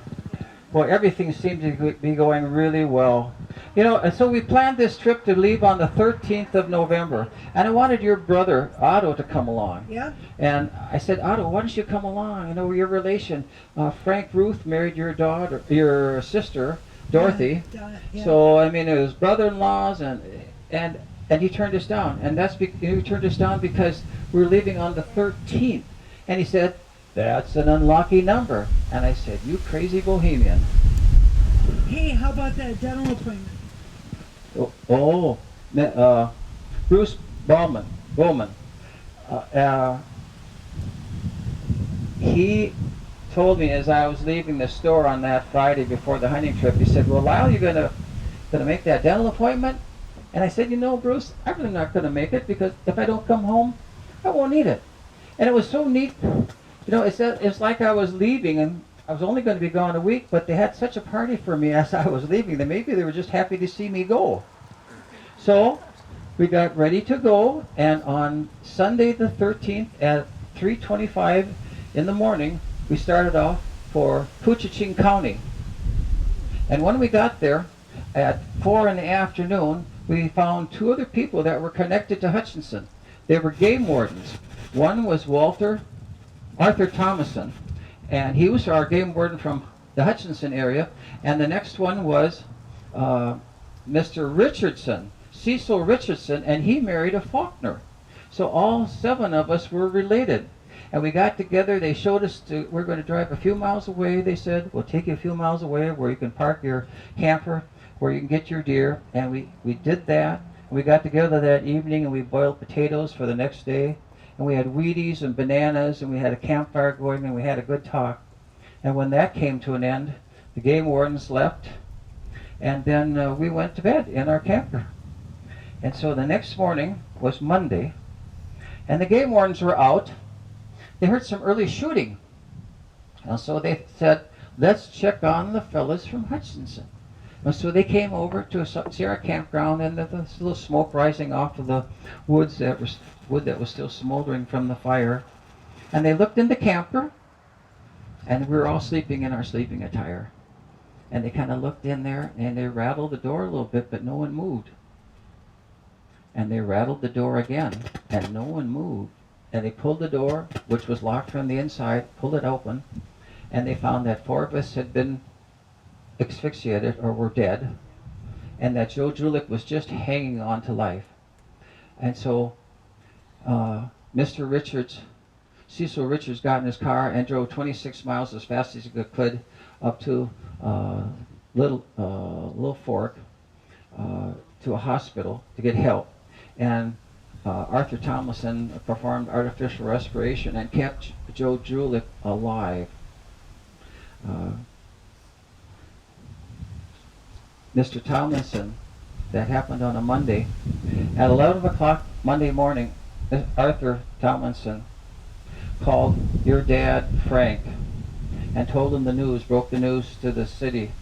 Boy, everything seemed to be going really well. You know, and so we planned this trip to leave on the 13th of November. And I wanted your brother, Otto, to come along. Yeah. And I said, Otto, why don't you come along? I know we're your relation. Frank Ruth married your sister, Dorothy. Yeah. So, I mean, it was brother-in-laws, and he turned us down. And he turned us down because we were leaving on the 13th. And he said, that's an unlucky number. And I said, you crazy bohemian. Hey, how about that dental appointment? Bruce Bowman. He told me as I was leaving the store on that Friday before the hunting trip, he said, well, Lyle, you gonna make that dental appointment? And I said, you know, Bruce, I'm really not gonna make it because if I don't come home, I won't need it. And it was so neat. You know, it's like I was leaving and I was only going to be gone a week, but they had such a party for me as I was leaving that maybe they were just happy to see me go. So we got ready to go, and on Sunday the 13th at 3:25 in the morning, we started off for Hutchinson County. And when we got there at 4 in the afternoon, we found 2 other people that were connected to Hutchinson. They were game wardens. One was Arthur Thomason, and he was our game warden from the Hutchinson area. And the next one was Mr. Richardson, Cecil Richardson, and he married a Faulkner. So all 7 of us were related. And we got together, they showed us we're going to drive a few miles away, they said. We'll take you a few miles away where you can park your camper, where you can get your deer. And we did that. And we got together that evening and we boiled potatoes for the next day. And we had Wheaties and bananas, and we had a campfire going, and we had a good talk. And when that came to an end, the game wardens left, And then we went to bed in our camper. And so the next morning was Monday, and the game wardens were out. They heard some early shooting. And so they said, let's check on the fellas from Hutchinson. And so they came over to see our campground, and there was a little smoke rising off of the wood that was still smoldering from the fire. And they looked in the camper, and we were all sleeping in our sleeping attire. And they kind of looked in there, and they rattled the door a little bit, but no one moved. And they rattled the door again, and no one moved. And they pulled the door, which was locked from the inside, pulled it open, and they found that 4 of us had been asphyxiated or were dead, and that Joe Julik was just hanging on to life. And so Mr. Richards, Cecil Richards, got in his car and drove 26 miles as fast as he could up to Little Fork to a hospital to get help. And Arthur Tomlinson performed artificial respiration and kept Joe Julik alive. Mr. Tomlinson, that happened on a Monday. At 11 o'clock Monday morning, Arthur Tomlinson called your dad, Frank, and told him the news, broke the news to the city.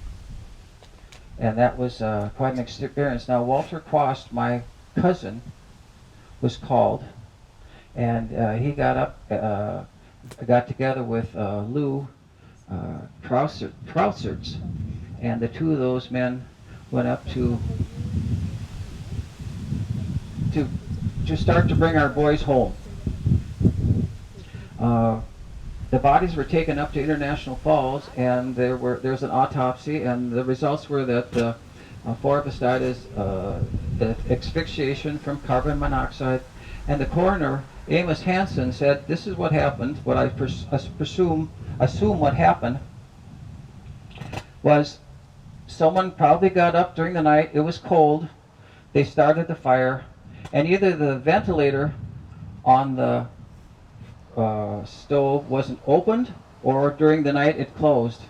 And that was quite an experience. Now, Walter Quast, my cousin, was called, and he got up, got together with Lou Krauserts, and the two of those men went up to start to bring our boys home. The bodies were taken up to International Falls, and there was an autopsy, and the results were that 4 of us died as asphyxiation from carbon monoxide. And the coroner, Amos Hansen, said, "This is what happened. What I assume what happened was someone probably got up during the night. It was cold. They started the fire, and either the ventilator on the stove wasn't opened, or during the night it closed,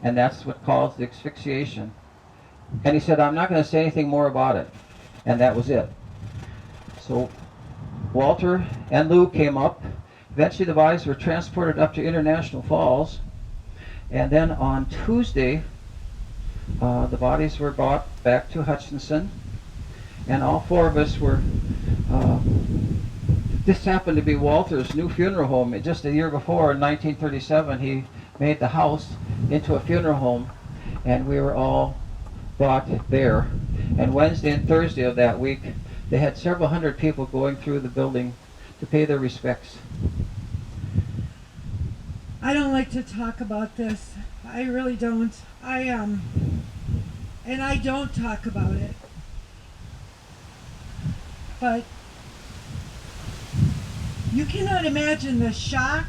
and that's what caused the asphyxiation." And he said, "I'm not going to say anything more about it," and that was it. So Walter and Lou came up. Eventually the bodies were transported up to International Falls, and then on Tuesday the bodies were brought back to Hutchinson, and all 4 of us were this happened to be Walter's new funeral home. Just a year before, in 1937, he made the house into a funeral home, and we were all brought there. And Wednesday and Thursday of that week, they had several hundred people going through the building to pay their respects. I don't like to talk about this. I really don't. And I don't talk about it. But you cannot imagine the shock,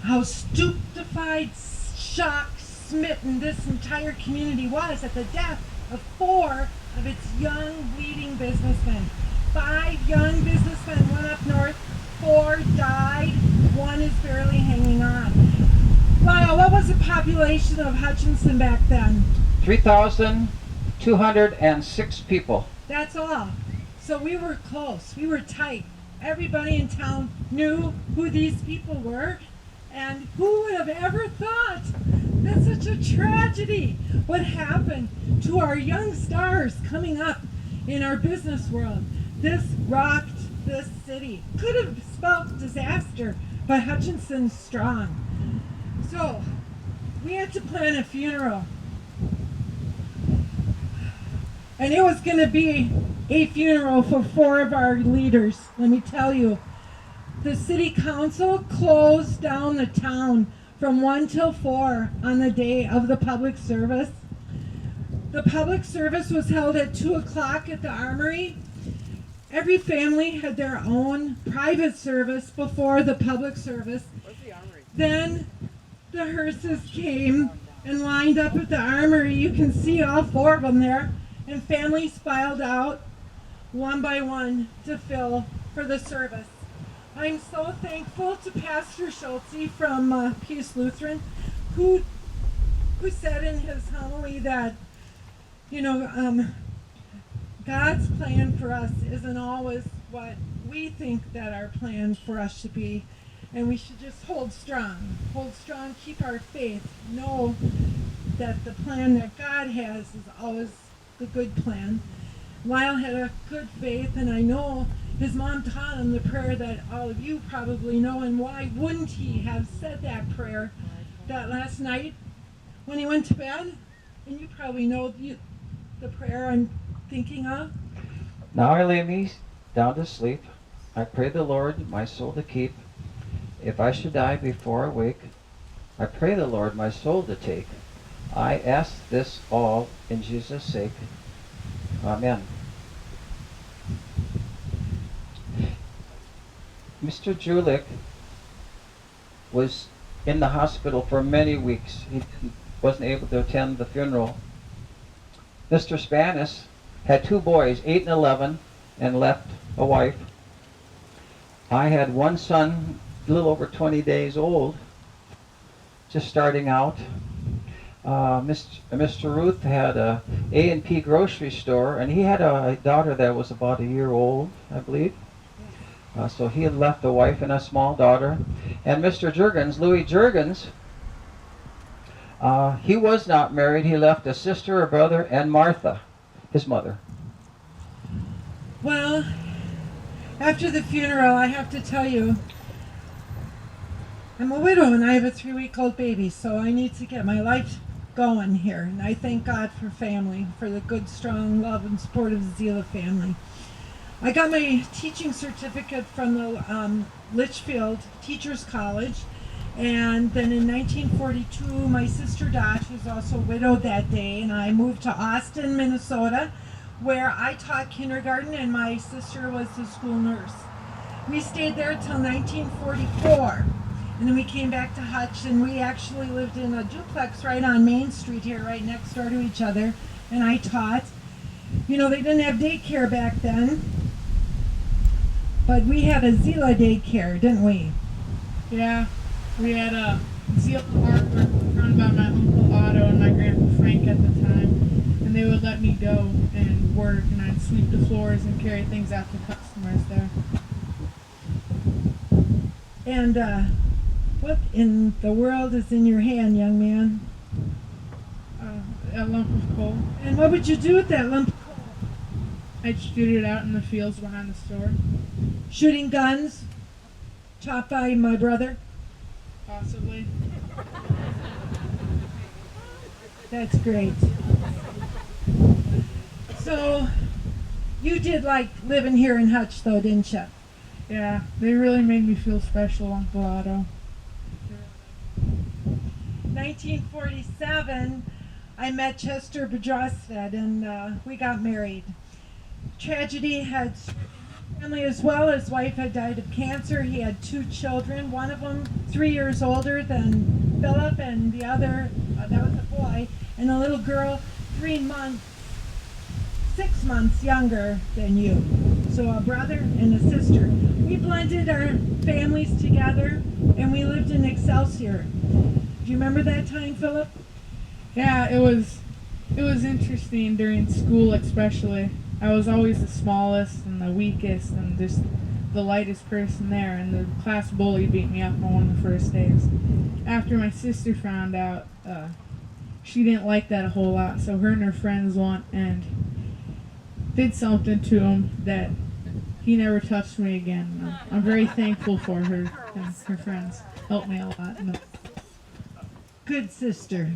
how stupefied, shocked, smitten this entire community was at the death of 4 of its young, bleeding businessmen. 5 young businessmen went up north, 4 died, 1 is barely hanging on. Wow, what was the population of Hutchinson back then? 3,206 people. That's all. So we were close, we were tight. Everybody in town knew who these people were, and who would have ever thought that such a tragedy would happen to our young stars coming up in our business world. This rocked this city. Could have spelled disaster, but Hutchinson's strong. So we had to plan a funeral. And it was going to be a funeral for 4 of our leaders, let me tell you. The city council closed down the town from 1 till 4 on the day of the public service. The public service was held at 2 o'clock at the Armory. Every family had their own private service before the public service. Where's the Armory? Then the hearses came and lined up at the Armory. You can see all 4 of them there. And families filed out one by one to fill for the service. I'm so thankful to Pastor Schultze from Peace Lutheran, who who said in his homily that, you know, God's plan for us isn't always what we think that our plan for us should be. And we should just hold strong, keep our faith, know that the plan that God has is always the good plan. Lyle had a good faith, and I know his mom taught him the prayer that all of you probably know, and why wouldn't he have said that prayer that last night when he went to bed? And you probably know the prayer I'm thinking of. Now I lay me down to sleep. I pray the Lord my soul to keep. If I should die before I wake, I pray the Lord my soul to take. I ask this all in Jesus' sake. Amen. Mr. Julik was in the hospital for many weeks. He wasn't able to attend the funeral. Mr. Spanis had 2 boys, 8 and 11, and left a wife. I had one son, a little over 20 days old, just starting out. Mr. Ruth had a A&P grocery store, and he had a daughter that was about a year old, I believe. So he had left a wife and a small daughter. And Mr. Juergens, Louis Juergens, he was not married. He left a sister, a brother, and Martha, his mother. Well, after the funeral, I have to tell you, I'm a widow and I have a 3-week-old baby, so I need to get my life going here. And I thank God for family, for the good, strong love and support of the Zila family. I got my teaching certificate from the Litchfield Teachers College, and then in 1942, my sister Dot, who's also widowed that day, and I moved to Austin, Minnesota, where I taught kindergarten and my sister was the school nurse. We stayed there till 1944, and then we came back to Hutch, and we actually lived in a duplex right on Main Street here, right next door to each other, and I taught. You know, they didn't have daycare back then, but we had a Zila daycare, didn't we? Yeah, we had a Zila Park run by my Uncle Otto and my Grandpa Frank at the time, and they would let me go and work, and I'd sweep the floors and carry things out to customers there. And what in the world is in your hand, young man? A lump of coal. And what would you do with that lump of coal? I'd shoot it out in the fields behind the store. Shooting guns? Taught by my brother? Possibly. That's great. So, you did like living here in Hutch though, didn't you? Yeah, they really made me feel special, Uncle Otto. 1947, I met Chester Bedrosted and we got married. Tragedy had family as well. His wife had died of cancer. He had 2 children, one of them 3 years older than Philip, and the other, that was a boy, and a little girl 6 months younger than you. So a brother and a sister. We blended our families together and we lived in Excelsior. Do you remember that time, Philip? Yeah, it was interesting during school especially. I was always the smallest and the weakest and just the lightest person there, and the class bully beat me up on one of the first days. After my sister found out, she didn't like that a whole lot, so her and her friends went and did something to him that he never touched me again. I'm very thankful for her, and her friends helped me a lot. Good sister.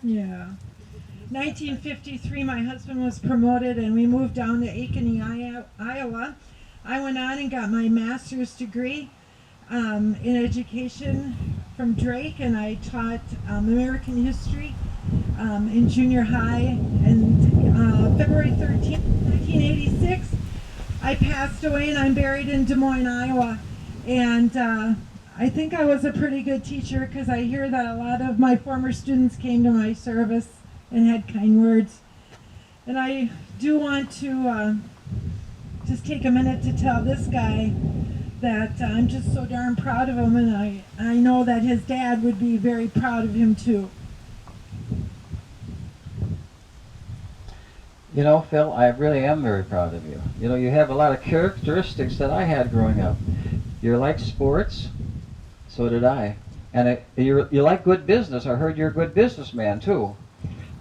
Yeah. 1953, my husband was promoted and we moved down to Ankeny, Iowa. I went on and got my master's degree in education from Drake, and I taught American history in junior high. And February 13th, 1986, I passed away and I'm buried in Des Moines, Iowa. And I think I was a pretty good teacher because I hear that a lot of my former students came to my service and had kind words. And I do want to just take a minute to tell this guy that I'm just so darn proud of him, and I know that his dad would be very proud of him too. You know, Phil, I really am very proud of you. You know, you have a lot of characteristics that I had growing up. You like sports, so did I. And you like good business. I heard you're a good businessman, too.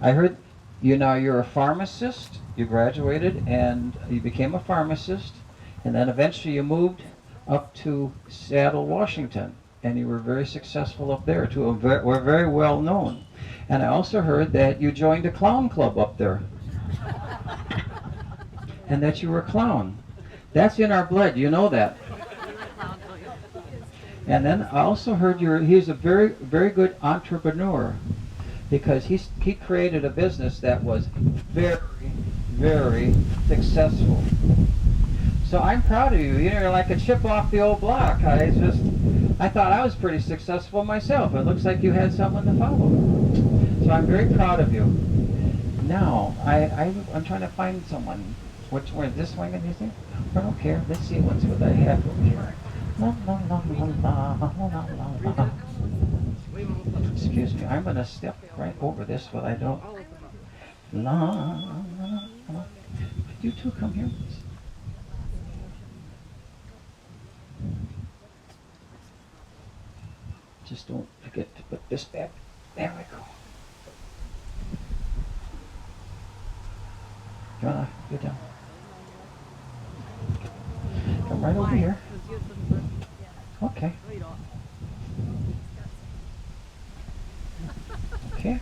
I heard you're a pharmacist. You graduated and you became a pharmacist. And then eventually you moved up to Seattle, Washington. And you were very successful up there, too. Were very well known. And I also heard that you joined a clown club up there. And that you were a clown. That's in our blood, you know that. And then I also heard he's a very, very good entrepreneur, because he created a business that was very, very successful. So I'm proud of you. You're like a chip off the old block. I thought I was pretty successful myself. It looks like you had someone to follow. So I'm very proud of you. Now, I'm trying to find someone. Which one? This one, do you think? I don't care. Let's see what I have over here. La, la, la, la, la, la, la. Excuse me, I'm going to step right over this, but I don't. La, la, la. Could you two come here, please? Just don't forget to put this back. There we go. You want to get down? Come right over here. Okay. Okay.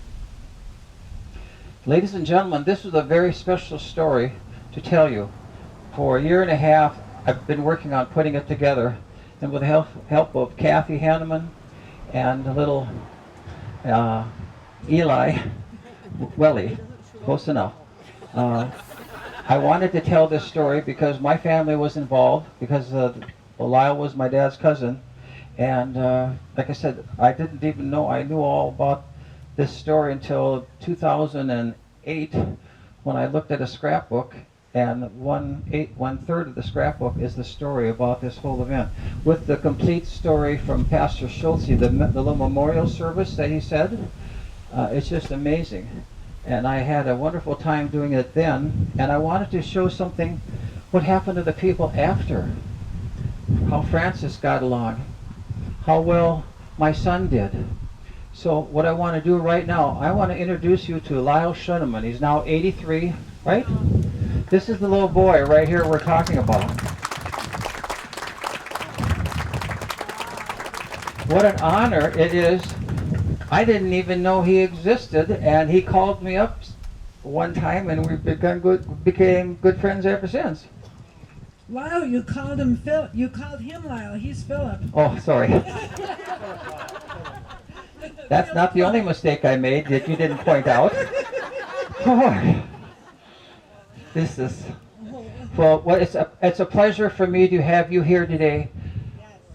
Ladies and gentlemen, this is a very special story to tell you. For a year and a half, I've been working on putting it together, and with the help of Kathy Hanneman and little Eli Welly, close enough. I wanted to tell this story because my family was involved, because Lyle was my dad's cousin, and like I said, I didn't even know I knew all about this story until 2008, when I looked at a scrapbook, and one third of the scrapbook is the story about this whole event, with the complete story from Pastor Schultze, the little memorial service that he said. It's just amazing. And I had a wonderful time doing it then, and I wanted to show something, what happened to the people after, how Francis got along, how well my son did. So what I want to do right now, I want to introduce you to Lyle Schoenemann. He's now 83, right? This is the little boy right here we're talking about. What an honor it is. I didn't even know he existed, and he called me up one time, and we became good friends ever since. Lyle, you called him Phil. You called him Lyle. He's Philip. Oh, sorry. That's not the only mistake I made that you didn't point out. Boy, this is well. It's a pleasure for me to have you here today.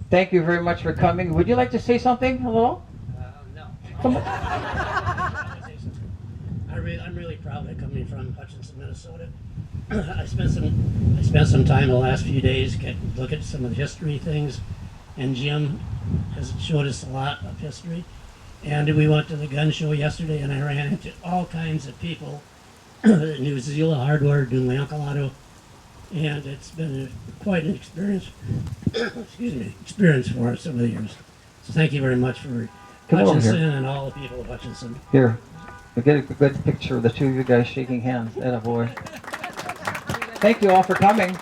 Thank you very much for coming. Would you like to say something a little? No. Come on. I'm really proud of coming from Hutchinson, Minnesota. I spent some time the last few days look at some of the history things, and Jim has showed us a lot of history. And we went to the gun show yesterday, and I ran into all kinds of people that knew Zila hardware, knew my Uncle Otto, and it's been quite an experience. Excuse me, experience for us over the years. So thank you very much for Hutchinson and all the people of Hutchinson. Here, we'll get a good picture of the two of you guys shaking hands. Atta boy. Thank you all for coming.